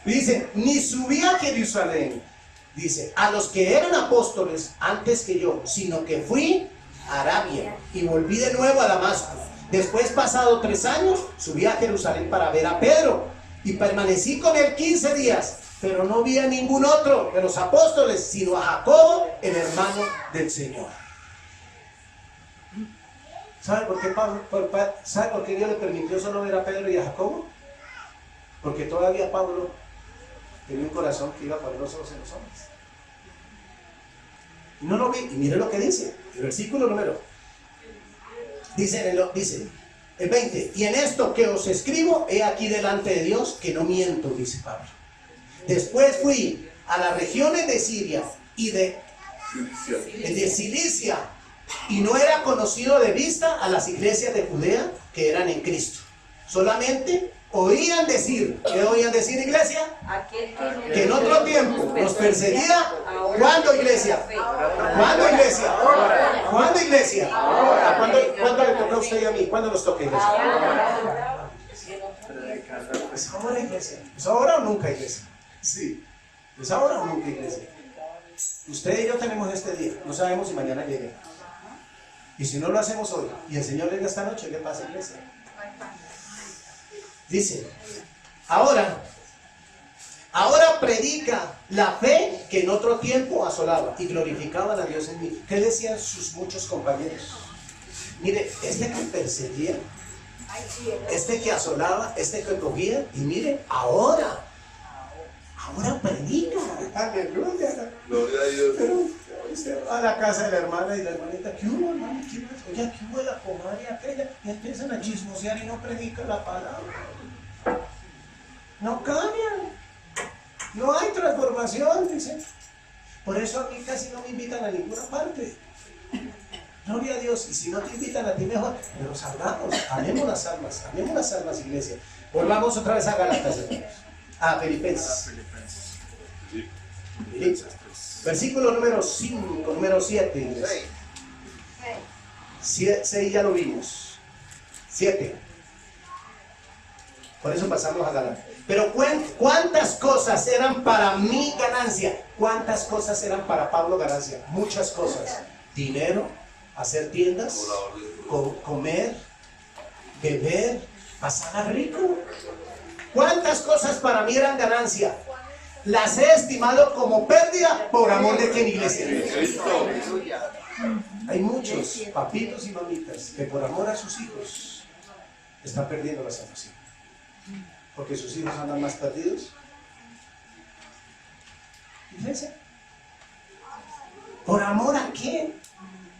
Dice, ni subí a Jerusalén, dice, a los que eran apóstoles antes que yo, sino que fui a Arabia y volví de nuevo a Damasco. Después, pasado 3 años, subí a Jerusalén para ver a Pedro y permanecí con él 15 días, pero no vi a ningún otro de los apóstoles, sino a Jacobo, el hermano del Señor. ¿Sabe por qué ¿sabe por qué Dios le permitió solo ver a Pedro y a Jacobo? Porque todavía Pablo tenía un corazón que iba a poner los ojos en los hombres. No lo vi, y mire lo que dice, el versículo número. Dice el 20, y en esto que os escribo, he aquí delante de Dios que no miento, dice Pablo. Después fui a las regiones de Siria y de Cilicia, y no era conocido de vista a las iglesias de Judea que eran en Cristo. Solamente oían decir, ¿qué oían decir, iglesia? Que en otro tiempo nos perseguía. ¿Cuándo, iglesia? ¿Cuándo, iglesia? ¿Cuándo, iglesia? ¿Cuándo le toca a usted y a mí? ¿Cuándo nos toca, iglesia? ¿Es ahora, iglesia? ¿Es ahora o nunca, iglesia? Sí. ¿Es ahora o nunca, iglesia? Usted y yo tenemos este día. No sabemos si mañana llegue. Y si no lo hacemos hoy, y el Señor llega esta noche, ¿qué pasa, iglesia? Dice, ahora predica la fe que en otro tiempo asolaba y glorificaban a Dios en mí. ¿Qué decían sus muchos compañeros? Mire, este que perseguía, este que asolaba, este que cogía, y mire, ahora predica. Aleluya. Gloria a Dios. Pero usted va a la casa de la hermana y la hermanita, ¿qué hubo, hermano? Oye, ¿qué hubo la comadre aquella? Y empiezan a chismosear y no predica la palabra. No cambian. No hay transformación, dicen. Por eso a mí casi no me invitan a ninguna parte. Gloria a Dios. Y si no te invitan a ti, mejor. Pero salgamos, amemos las almas, iglesia. Volvamos otra vez a Gálatas, hermanos. A Filipenses. Versículo número 5, número 7, iglesia. 6 ya lo vimos. 7. Por eso pasamos a Gálatas. Pero ¿cuántas cosas eran para mí ganancia? ¿Cuántas cosas eran para Pablo ganancia? Muchas cosas. Dinero, hacer tiendas, comer, beber, pasar rico. ¿Cuántas cosas para mí eran ganancia? Las he estimado como pérdida por amor de quién, iglesia. Hay muchos papitos y mamitas que por amor a sus hijos están perdiendo la salvación. Porque sus hijos andan más perdidos. Iglesia. ¿Por amor a quién?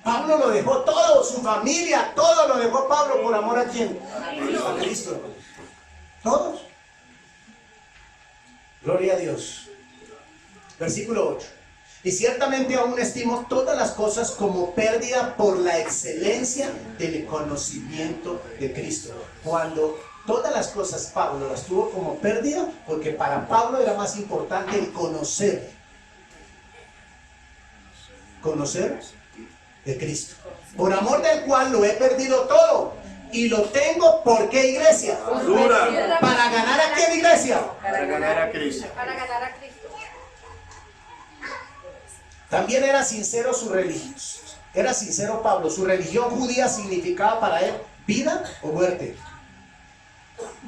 Pablo lo dejó todo, su familia, todo lo dejó Pablo por amor a quién? A Cristo. Todos. Gloria a Dios. Versículo 8. Y ciertamente aún estimo todas las cosas como pérdida por la excelencia del conocimiento de Cristo. Cuando todas las cosas Pablo las tuvo como pérdida, porque para Pablo era más importante el conocer de Cristo, por amor del cual lo he perdido todo y lo tengo. ¿Por qué, iglesia? ¿Para ganar a quién, iglesia? Para ganar a Cristo. También era sincero su religión. Era sincero Pablo. Su religión judía significaba para él vida o muerte.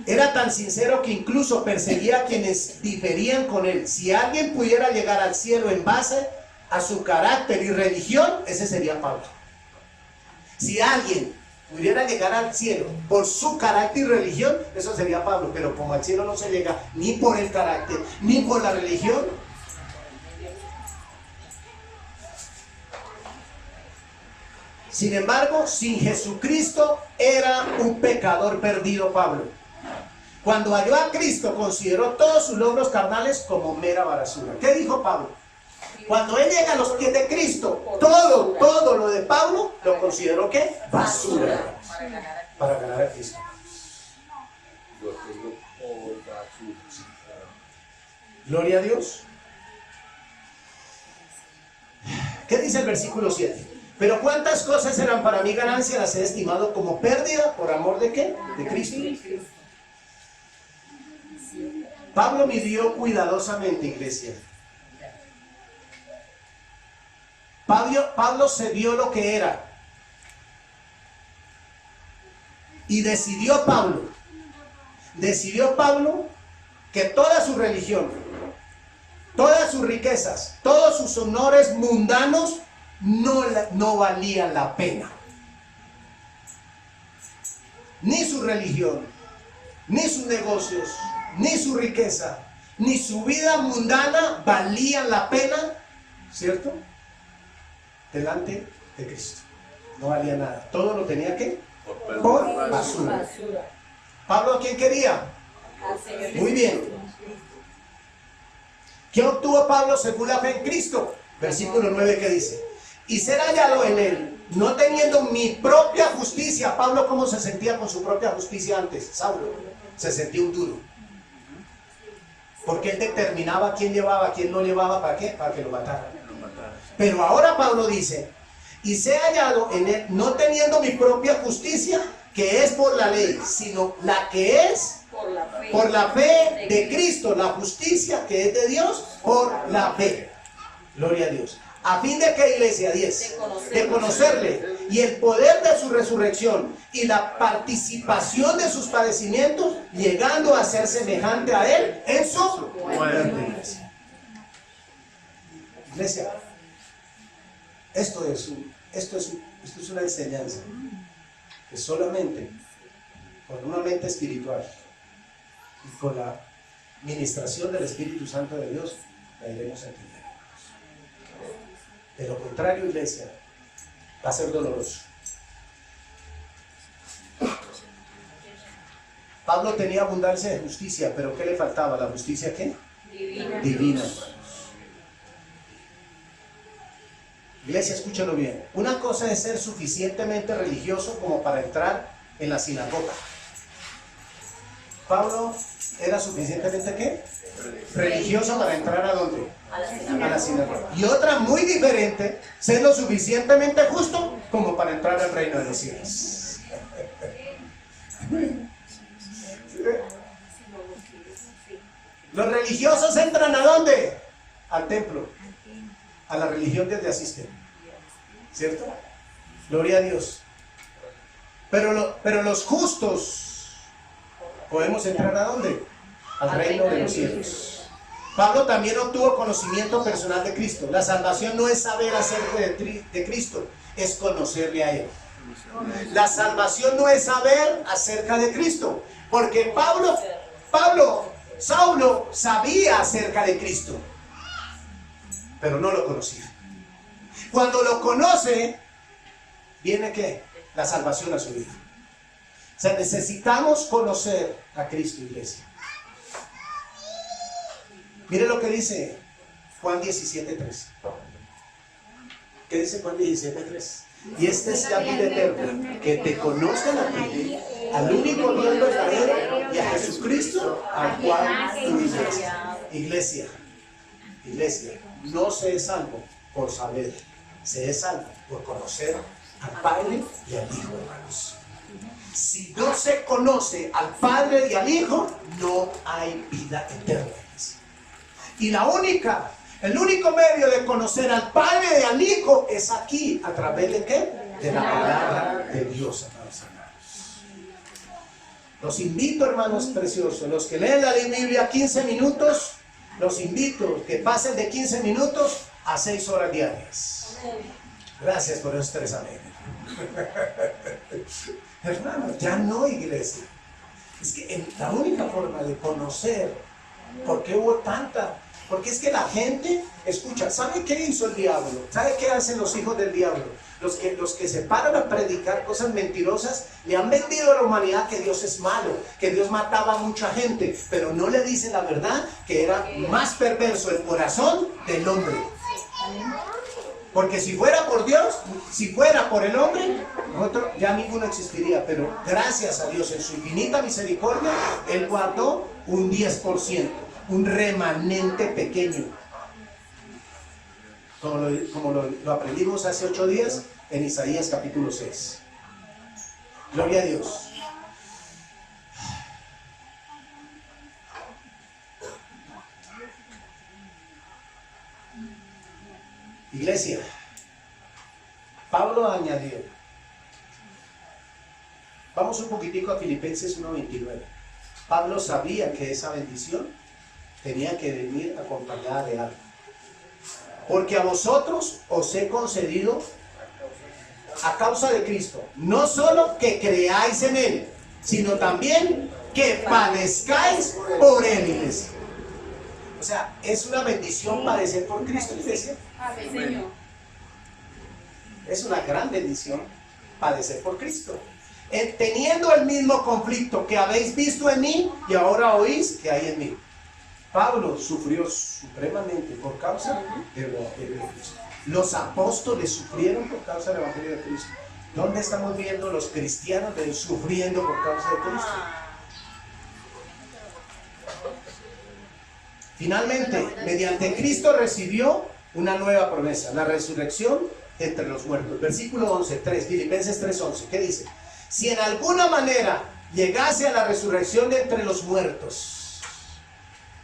Era tan sincero que incluso perseguía a quienes diferían con él. Si alguien pudiera llegar al cielo en base a su carácter y religión, ese sería Pablo. Si alguien pudiera llegar al cielo por su carácter y religión, eso sería Pablo. Pero como al cielo no se llega ni por el carácter ni por la religión, Sin embargo, sin Jesucristo era un pecador perdido Pablo. Cuando halló a Cristo, consideró todos sus logros carnales como mera basura. ¿Qué dijo Pablo? Cuando él llega a los pies de Cristo, todo lo de Pablo lo consideró ¿qué? Basura. Para ganar a Cristo. Gloria a Dios. ¿Qué dice el versículo 7? Pero cuántas cosas eran para mí ganancia, las he estimado como pérdida por amor de ¿qué? De Cristo. Pablo midió cuidadosamente, iglesia. Pablo se vio lo que era. Y decidió Pablo que toda su religión, todas sus riquezas, todos sus honores mundanos no valían la pena. Ni su religión, ni sus negocios, ni su riqueza, ni su vida mundana valían la pena, ¿cierto? Delante de Cristo. No valía nada. Todo lo tenía que por basura. ¿Pablo a quién quería? Muy bien. ¿Qué obtuvo Pablo según la fe en Cristo? Versículo 9 que dice: y ser hallado en él, no teniendo mi propia justicia. Pablo, ¿cómo se sentía con su propia justicia antes? Saulo se sentía un duro, porque él determinaba quién llevaba, quién no llevaba. ¿Para qué? Para que lo mataran. Pero ahora Pablo dice: y ser hallado en él, no teniendo mi propia justicia, que es por la ley, sino la que es por la fe de Cristo, la justicia que es de Dios por la fe. Gloria a Dios. A fin de que, iglesia, 10, de conocerle y el poder de su resurrección y la participación de sus padecimientos, llegando a ser semejante a él en su muerte. Iglesia, esto es una enseñanza que solamente con una mente espiritual y con la ministración del Espíritu Santo de Dios la iremos a entender. De lo contrario, iglesia, va a ser doloroso. Pablo tenía abundancia de justicia, pero ¿qué le faltaba? ¿La justicia qué? Divina. Iglesia, escúchalo bien. Una cosa es ser suficientemente religioso como para entrar en la sinagoga. Pablo era suficientemente ¿qué? Religioso para entrar ¿a dónde? A la sinagoga. Y otra muy diferente, ser lo suficientemente justo como para entrar al reino de los cielos. Los religiosos entran ¿a dónde? Al templo, a la religión que te asiste, ¿cierto? Gloria a Dios. Pero los justos podemos entrar ¿a dónde? Al reino de los cielos. Pablo también obtuvo conocimiento personal de Cristo. La salvación no es saber acerca de Cristo, es conocerle a Él. La salvación no es saber acerca de Cristo, porque Saulo sabía acerca de Cristo, pero no lo conocía. Cuando lo conoce, viene ¿qué? La salvación a su vida. O sea, necesitamos conocer a Cristo, iglesia. Mire lo que dice Juan 17:3. ¿Qué dice Juan 17:3? Y esta es la vida eterna, que te conozcan a ti, al único Dios verdadero, y a Jesucristo, al cual tú dices. Iglesia, no se es salvo por saber, se es salvo por conocer al Padre y al Hijo, hermanos. Si no se conoce al Padre y al Hijo, no hay vida eterna. Y el único medio de conocer al Padre y al Hijo es aquí, a través de ¿qué? De la palabra de Dios, amados hermanos. Los invito, hermanos preciosos, los que leen la Biblia 15 minutos, los invito que pasen de 15 minutos a 6 horas diarias. Gracias por esos 3 amén. Hermanos, ya no, iglesia. Es que la única forma de conocer por qué hubo tanta Porque es que la gente, escucha, ¿sabe qué hizo el diablo? ¿Sabe qué hacen los hijos del diablo? Los que se paran a predicar cosas mentirosas, le han vendido a la humanidad que Dios es malo, que Dios mataba a mucha gente, pero no le dicen la verdad, que era más perverso el corazón del hombre. Porque si fuera por Dios, si fuera por el hombre, nosotros ya ninguno existiría. Pero gracias a Dios, en su infinita misericordia, Él guardó un 10%, un remanente pequeño. Como lo aprendimos hace 8 días en Isaías capítulo 6. Gloria a Dios. Iglesia, Pablo añadió, vamos un poquitico a Filipenses 1:29. Pablo sabía que esa bendición tenía que venir acompañada de algo. Porque a vosotros os he concedido a causa de Cristo, no solo que creáis en Él, sino también que padezcáis por Él, iglesia. O sea, es una bendición padecer por Cristo, iglesia. Señor. Es una gran bendición padecer por Cristo. Teniendo el mismo conflicto que habéis visto en mí y ahora oís que hay en mí. Pablo sufrió supremamente por causa del Evangelio de Cristo. Los apóstoles sufrieron por causa del Evangelio de Cristo. ¿Dónde estamos viendo los cristianos sufriendo por causa de Cristo? Finalmente, mediante Cristo recibió una nueva promesa, la resurrección entre los muertos. Versículo 11, 3, Filipenses 3:11, ¿qué dice? Si en alguna manera llegase a la resurrección de entre los muertos.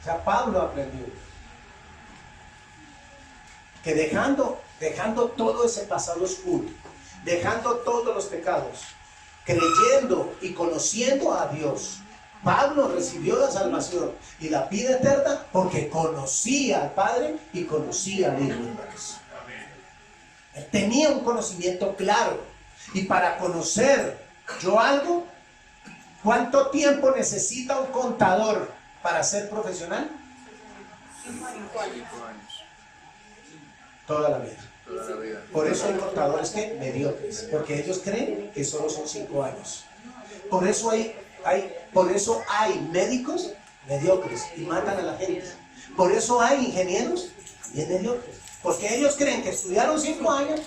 O sea, Pablo aprendió que dejando todo ese pasado oscuro, dejando todos los pecados, creyendo y conociendo a Dios, Pablo recibió la salvación y la vida eterna porque conocía al Padre y conocía al Hijo de Dios. Él tenía un conocimiento claro. Y para conocer yo algo, ¿cuánto tiempo necesita un contador para ser profesional? 5 años. Toda la vida. Por eso hay contadores que mediocres, porque ellos creen que solo son 5 años. Por eso hay médicos mediocres y matan a la gente. Por eso hay ingenieros bien mediocres, porque ellos creen que estudiaron 5 años.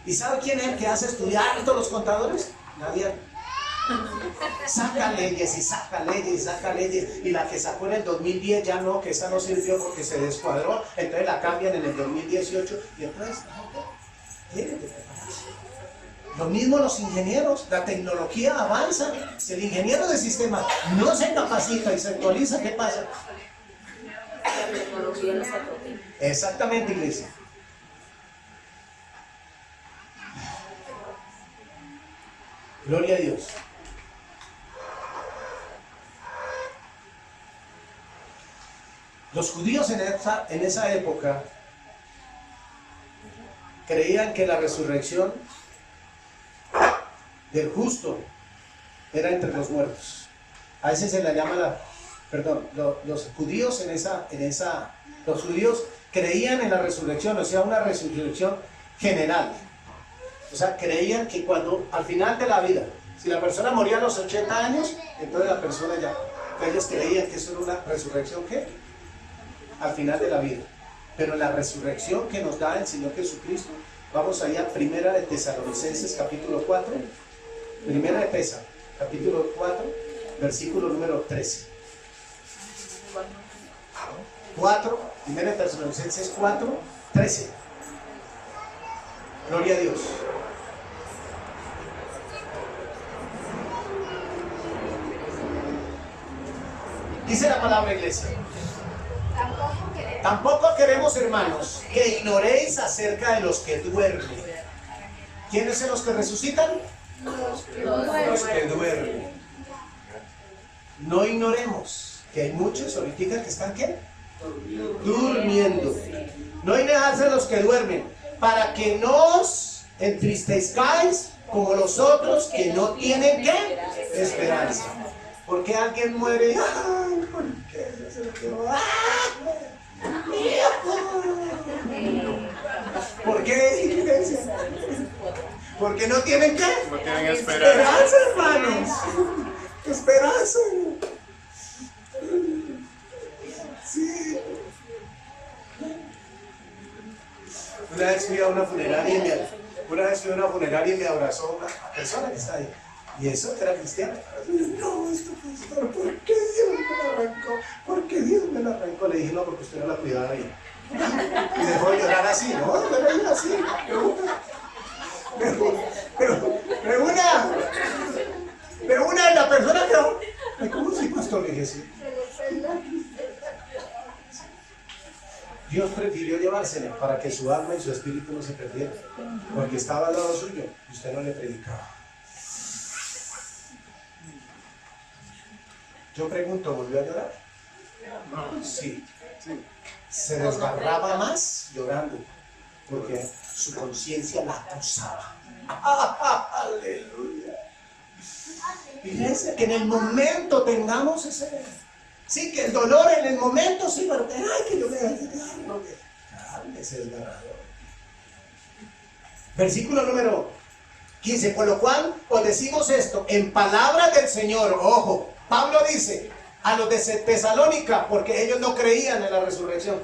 ¿Y sabe quién es el que hace estudiar a todos los contadores? Nadie. Saca leyes y saca leyes y saca leyes, y la que sacó en el 2010 ya no, que esa no sirvió porque se descuadró, entonces la cambian en el 2018 y entonces tienen que prepararse. Lo mismo los ingenieros, la tecnología avanza, si el ingeniero de sistema no se capacita y se actualiza, ¿qué pasa? La tecnología nos atropella. Exactamente, iglesia. Gloria a Dios. Los judíos en esa época creían que la resurrección del justo era entre los muertos. A veces se la llama los judíos los judíos creían en la resurrección, o sea, una resurrección general. O sea, creían que cuando al final de la vida, si la persona moría a los 80 años, entonces la persona ya. Ellos creían que eso era una resurrección ¿qué? Al final de la vida. Pero la resurrección que nos da el Señor Jesucristo, vamos allá, Primera de Tesalonicenses capítulo 4, Primera de Tesa, capítulo 4, versículo número 13. Primera de Tesalonicenses 4, 13. Gloria a Dios. Dice la palabra, iglesia. Tampoco queremos, hermanos, que ignoréis acerca de los que duermen. ¿Quiénes son los que resucitan? Los que duermen. No ignoremos que hay muchos ahorita que están ¿qué? Durmiendo. No ignoréis a los que duermen, para que no os entristezcáis como los otros que no tienen ¿qué? Esperanza. ¿Por qué alguien muere? Ay, ¿por qué se lo quedó? ¿Por qué, iglesia? Porque no tienen ¿qué? No tienen esperanza. Esperanza, hermanos. Esperanza. Sí. Una vez fui a una funeraria y me abrazó una persona que está ahí. Y eso era cristiano. No, esto pastor, ¿por qué Dios me la arrancó? ¿Por qué Dios me la arrancó? Le dije, no, porque usted no la cuidaba bien. Y dejó de llorar así, ¿no? Pero ella así. De una de la persona que... Ay, ¿cómo soy pastor? Le dije, sí. Dios prefirió llevársela para que su alma y su espíritu no se perdieran. Porque estaba al lado suyo y usted no le predicaba. Yo pregunto, ¿volvió a llorar? Sí. Se desgarraba más llorando, porque su conciencia la acusaba. Aleluya. Fíjense que en el momento tengamos ese... Sí, que el dolor en el momento sí, pero ay, que yo me ese desgarrador. Versículo número 15, por lo cual os decimos esto en palabras del Señor. Ojo, Pablo dice a los de Tesalónica, porque ellos no creían en la resurrección,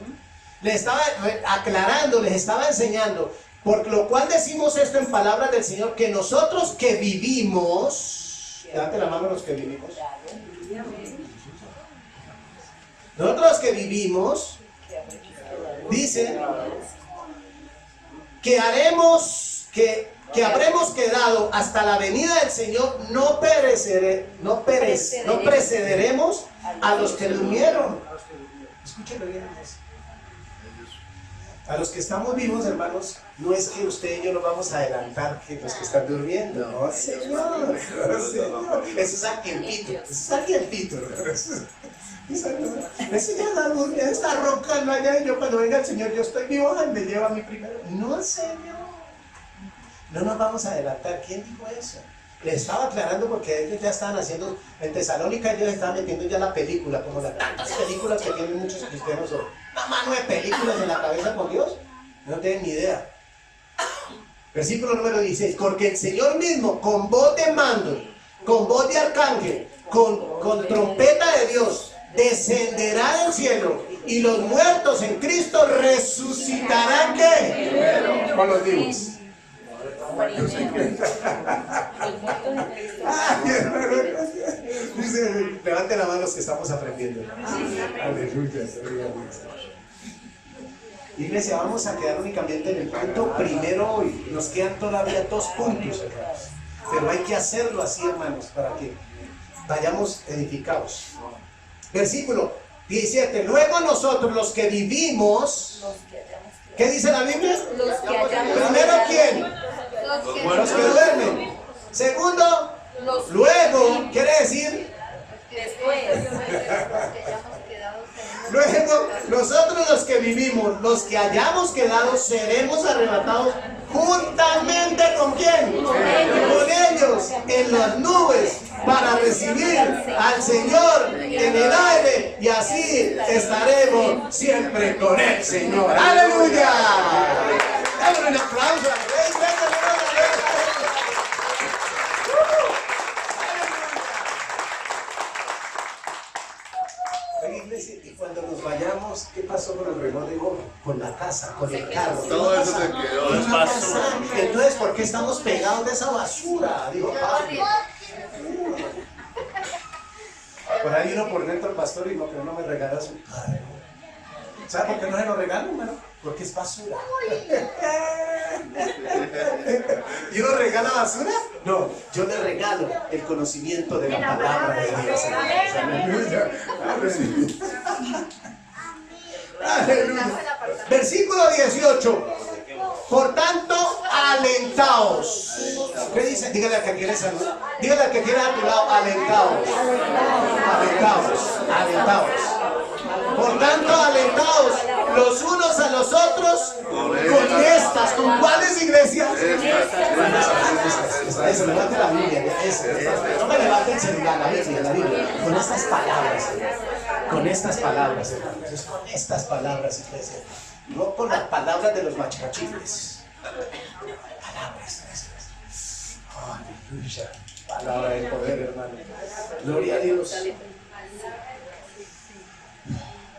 les estaba aclarando, les estaba enseñando, por lo cual decimos esto en palabras del Señor, que nosotros que vivimos, date la mano a los que vivimos, nosotros que vivimos, dice que haremos, que habremos quedado hasta la venida del Señor, no precederemos a los que durmieron. Escúchenlo bien. A los que estamos vivos, hermanos, no es que usted y yo nos vamos a adelantar que los que están durmiendo. No, Señor. Eso es al tiempito. Ese ya está roncando allá y yo cuando venga el Señor, yo estoy vivo, me lleva a mí primero. No, Señor. No nos vamos a adelantar. ¿Quién dijo eso? Les estaba aclarando porque ellos ya estaban haciendo, en Tesalónica ellos estaban metiendo ya la película, como las tantas películas que tienen muchos cristianos hoy. Una mano de películas en la cabeza con Dios. No tienen ni idea. Versículo número 16. Porque el Señor mismo, con voz de mando, con voz de arcángel, con trompeta de Dios, descenderá del cielo y los muertos en Cristo resucitarán. ¿Qué? Con los vivos. Dice, levante la mano los que estamos aprendiendo. Aleluya. Iglesia, vamos a quedar únicamente en el punto primero hoy. Nos quedan todavía 2 puntos, hermanos. Pero hay que hacerlo así, hermanos, para que vayamos edificados. Versículo 17. Luego nosotros los que vivimos, ¿qué dice la Biblia? Primero, ¿quién? Los que duermen. Segundo, luego, quiere decir luego, nosotros los que vivimos, los que hayamos quedado, seremos arrebatados juntamente ¿con quién? Con ellos en las nubes para recibir al Señor en el aire y así estaremos siempre con el Señor. ¡Aleluya! Dale un aplauso al Rey. Y cuando nos vayamos, ¿qué pasó con el reloj de oro? Con la casa, con el carro. Todo eso se quedó en basura. Entonces, ¿por qué estamos pegados de esa basura? Dijo Pablo. Por ahí uno por dentro el pastor y no, pero no me regala su padre. ¿Sabe por qué no se lo regalo, hermano? Porque es basura. ¿Y uno regala basura? No, yo le regalo el conocimiento de la palabra de Dios. Aleluya. Aleluya. Versículo 18. Por tanto, alentaos. ¿Qué dice? Dígale al que quiere salud. Dígale al que quiere a tu lado, alentaos. Alentaos. Por tanto, alentaos los unos a los otros con estas. ¿Con cuáles iglesias? Eso, levante la Biblia. Eso. No me levante el celular, la Biblia, la Biblia. Con estas palabras, con estas palabras, hermanos. Es con estas palabras, iglesia. No con las palabras de los machacachifles. Palabras. Aleluya. Palabra de poder, hermano. Gloria a Dios.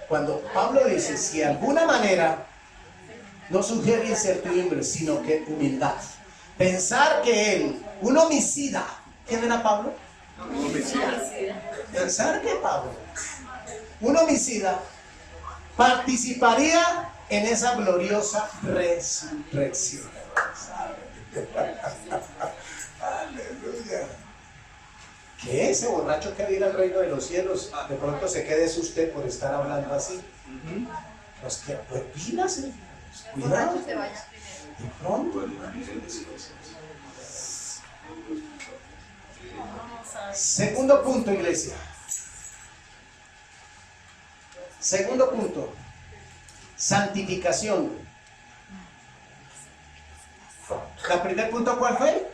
Cuando Pablo dice, si de alguna manera no sugiere incertidumbre, sino que humildad. Pensar que él, un homicida, ¿quién era Pablo? Un homicida. Pensar que Pablo, un homicida, participaría en esa gloriosa resurrección. Aleluya. Que ese borracho que viene al reino de los cielos, de pronto se quede usted por estar hablando así. Los que, pues, pílase, cuidado. De pronto, hermano. Segundo punto, iglesia. Segundo punto. Santificación. ¿El primer punto cuál fue?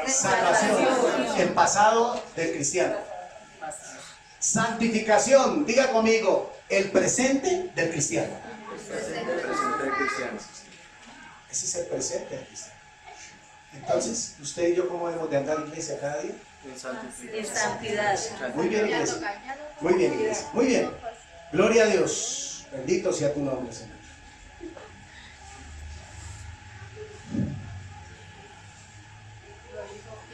Salvación. El pasado del cristiano. Santificación. Diga conmigo, el presente del cristiano. Ese es el presente del cristiano. Entonces, usted y yo, ¿cómo debemos de andar, iglesia, cada día? En santidad. Muy bien, iglesia. Muy bien, iglesia. Muy bien. Gloria a Dios. Bendito sea tu nombre, Señor.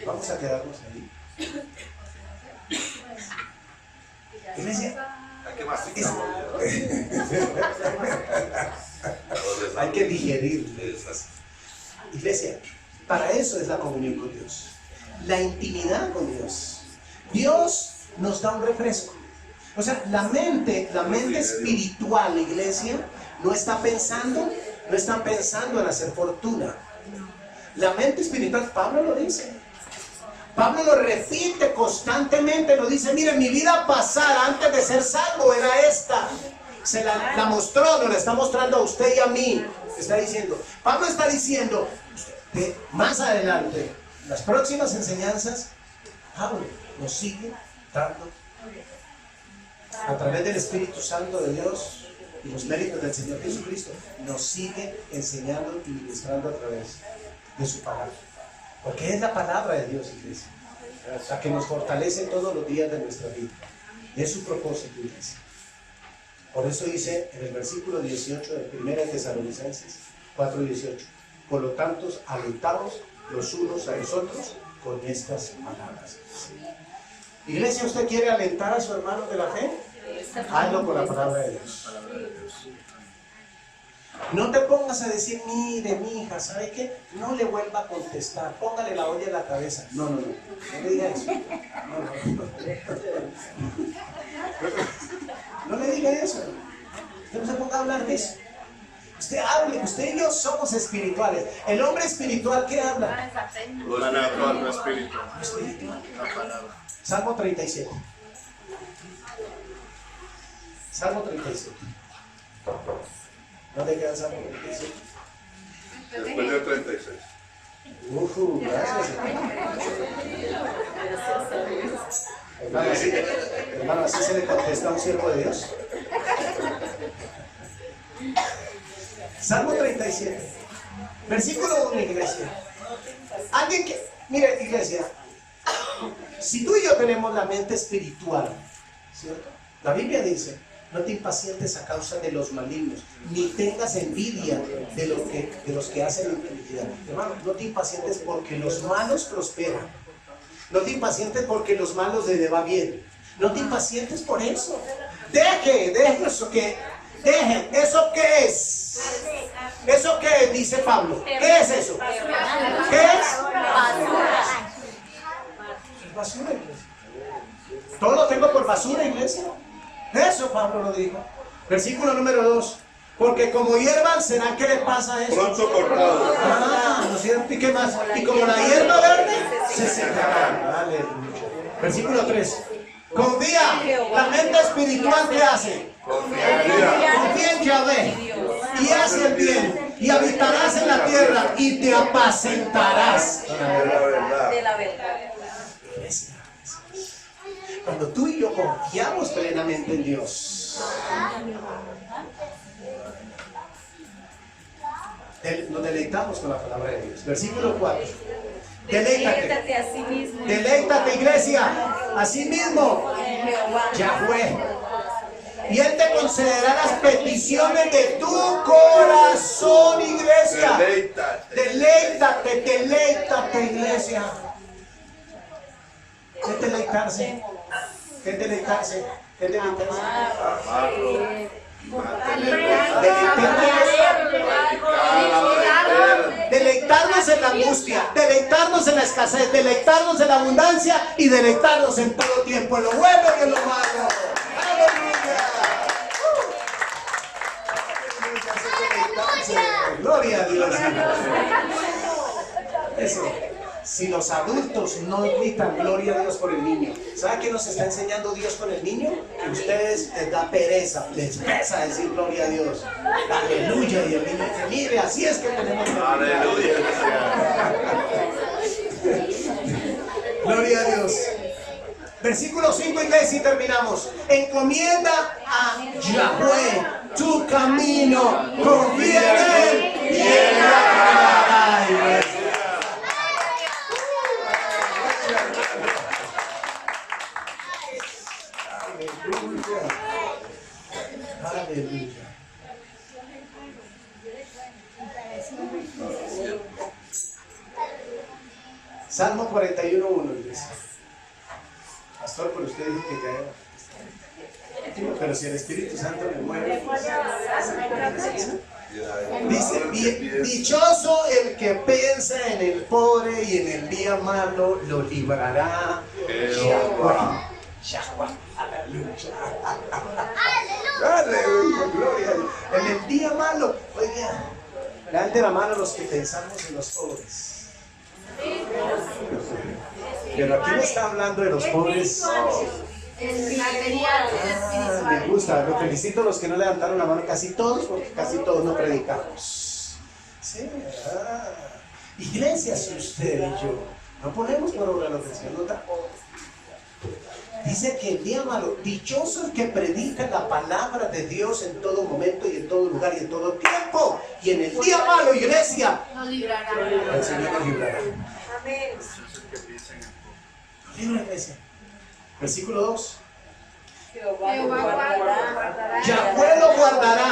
Vamos a quedarnos ahí. Iglesia. Hay que digerir. Iglesia, para eso es la comunión con Dios. La intimidad con Dios. Dios nos da un refresco. O sea, la mente espiritual, iglesia, no está pensando en hacer fortuna. La mente espiritual, Pablo lo dice. Pablo lo repite constantemente, lo dice, mire, mi vida pasada antes de ser salvo era esta. Se la mostró, nos la está mostrando a usted y a mí. Está diciendo, Pablo está diciendo, que más adelante, las próximas enseñanzas, Pablo nos sigue dando, a través del Espíritu Santo de Dios y los méritos del Señor Jesucristo, nos sigue enseñando y ministrando a través de su palabra. Porque es la palabra de Dios, iglesia, la que nos fortalece todos los días de nuestra vida. Es su propósito, iglesia. Por eso dice en el versículo 18 de 1 Tesalonicenses 4:18, por lo tanto, alentaos los unos a los otros con estas palabras. Iglesia, ¿usted quiere alentar a su hermano de la fe? Hazlo con la palabra de Dios. No te pongas a decir, mire, mi hija, ¿sabe qué? No le vuelva a contestar, póngale la olla en la cabeza. No le diga eso. No le diga eso. Usted no se ponga a hablar de eso. Usted hable, usted y yo somos espirituales. El hombre espiritual, ¿qué habla? Lo espiritual. Espiritual. La palabra. Salmo 37. Salmo 37. ¿Dónde queda el Salmo 37? Después del 36. Gracias, hermano. Hermano, así se le contesta a un siervo de Dios. Salmo 37. Versículo 1, iglesia. Alguien que, mire, iglesia, si tú y yo tenemos la mente espiritual, ¿cierto? La Biblia dice, no te impacientes a causa de los malignos, ni tengas envidia de los que hacen iniquidad. Hermano, no te impacientes porque los malos prosperan. No te impacientes porque los malos les va bien. No te impacientes por eso. Deje eso que, deje, ¿eso qué es? ¿Eso qué es? Dice Pablo. ¿Qué es eso? ¿Qué es? Basura, iglesia. Todo lo tengo por basura, iglesia. Eso Pablo lo dijo. Versículo número 2. Porque como hierba será, ¿qué le pasa a eso? Pronto cortado. ¿No es cierto? ¿Y qué más? Y como la hierba verde, se secará. Aleluya. Versículo 3. Confía. La mente espiritual, ¿qué hace? Confía. Confía en Yahvé y hace el bien. y habitarás en la tierra y te apacentarás. Es la verdad. De la verdad. Iglesia, cuando tú y yo confiamos plenamente en Dios, nos deleitamos con la palabra de Dios. Versículo 4. Deleítate a sí mismo. Deleítate, iglesia, a sí mismo, Jehová. Yahweh. Y Él te concederá las peticiones de tu corazón, iglesia. Deleítate. Deleítate, deleítate, iglesia. ¿Qué es deleitarse? ¿Qué es deleitarse? ¿Qué es deleitarse? Amarlo. Deleitarnos en la angustia, deleitarnos en la escasez, deleitarnos en la abundancia y deleitarnos en todo tiempo, en lo bueno y en lo malo. ¡Aleluya! Gloria a Dios. Eso. Si los adultos no gritan gloria a Dios por el niño, ¿sabe qué nos está enseñando Dios con el niño? Que a ustedes les da pereza, les pesa decir gloria a Dios. Aleluya. Y el niño dice, mire, así es que tenemos que gritar. Aleluya. Gloria a Dios. Versículo 5, iglesia, y terminamos. Encomienda a Yahweh tu camino, confía en Él y Él hará, iglesia. Aleluya. Salmo 41:1, iglesia. Pastor, pero usted dijo que ya era. Pero si el Espíritu Santo me mueve. Dice, dichoso el que piensa en el pobre y en el día malo lo librará Yahweh. Yahweh. Aleluya. Aleluya. Gloria a Dios. En el día malo, oiga, levanten la mano los que pensamos en los pobres. Pero aquí no está hablando de los pobres. Me gusta, me felicito a los que no levantaron la mano, casi todos, porque casi todos no predicamos. Sí, iglesia, si usted y yo no ponemos por obra lo que el Señor nos da. Dice que el día malo, dichoso el que predica la palabra de Dios en todo momento y en todo lugar y en todo tiempo. Y en el día malo, iglesia, el Señor nos librará. Amén. Mira, iglesia. Versículo 2. Jehová lo guardará. Yahweh lo guardará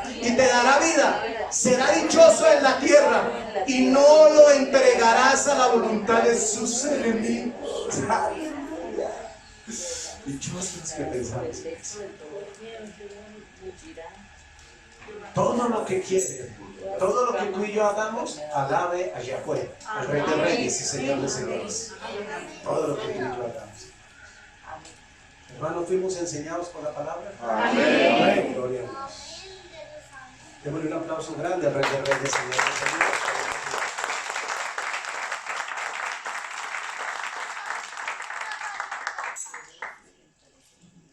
y te dará vida. Será dichoso en la tierra y no lo entregarás a la voluntad de sus enemigos. Dichosos que pensamos. Todo lo que quiere, todo lo que tú y yo hagamos, alabe a Yahweh, al Rey de Reyes y Señor de Señores. Todo lo que tú y yo hagamos. Hermanos, fuimos enseñados por la palabra. Amén. Gloria a Dios. Démosle un aplauso grande al Rey de Reyes, Señor de Señores.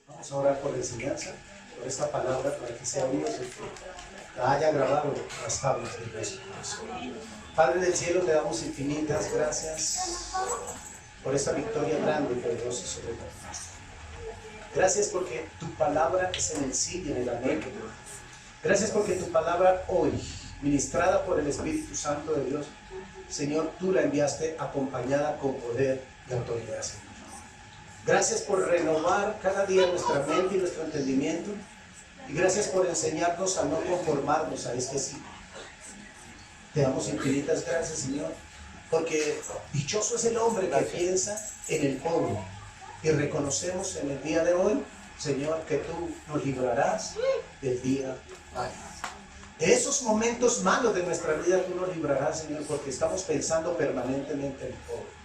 Vamos a orar por la enseñanza, por esta palabra, para que sea Dios el que la haya grabado en las tablas de nuestro corazón. Padre del cielo, te damos infinitas gracias por esta victoria grande y poderosa sobre nosotros. Gracias porque tu palabra es en el sí y en el amén. Gracias porque tu palabra hoy, ministrada por el Espíritu Santo de Dios, Señor, tú la enviaste acompañada con poder y autoridad, Señor. Gracias por renovar cada día nuestra mente y nuestro entendimiento. Y gracias por enseñarnos a no conformarnos a este siglo. Te damos infinitas gracias, Señor, porque dichoso es el hombre que piensa en el pobre. Y reconocemos en el día de hoy, Señor, que tú nos librarás del día malo. De esos momentos malos de nuestra vida tú nos librarás, Señor, porque estamos pensando permanentemente en el pobre.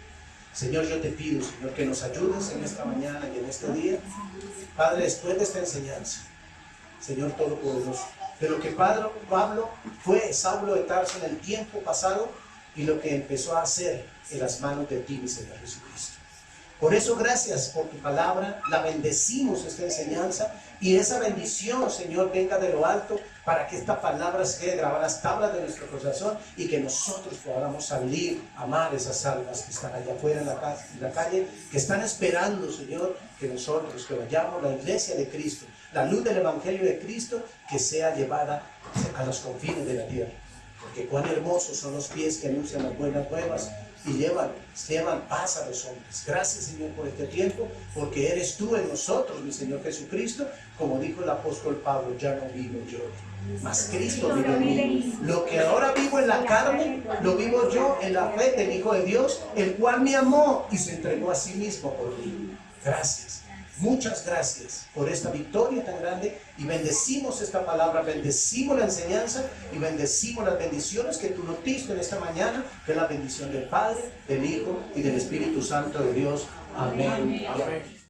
Señor, yo te pido, Señor, que nos ayudes en esta mañana y en este día. Padre, después de esta enseñanza, Señor Todopoderoso, de lo que Pablo fue Saulo de Tarso en el tiempo pasado y lo que empezó a hacer en las manos de ti, mi Señor Jesucristo. Por eso, gracias por tu palabra, la bendecimos esta enseñanza y esa bendición, Señor, venga de lo alto para que esta palabra se quede grabada en las tablas de nuestro corazón y que nosotros podamos salir a amar esas almas que están allá afuera en la calle, que están esperando, Señor, que nosotros, que vayamos a la iglesia de Cristo, la luz del Evangelio de Cristo, que sea llevada a los confines de la tierra. Porque cuán hermosos son los pies que anuncian las buenas nuevas y llevan paz a los hombres. Gracias, Señor, por este tiempo, porque eres tú en nosotros, mi Señor Jesucristo. Como dijo el apóstol Pablo, ya no vivo yo, mas Cristo vive en mí. Lo que ahora vivo en la carne, lo vivo yo en la fe del Hijo de Dios, el cual me amó y se entregó a sí mismo por mí. Gracias. Muchas gracias por esta victoria tan grande, y bendecimos esta palabra, bendecimos la enseñanza y bendecimos las bendiciones que tú nos diste en esta mañana, que es la bendición del Padre, del Hijo y del Espíritu Santo de Dios. Amén. Amén.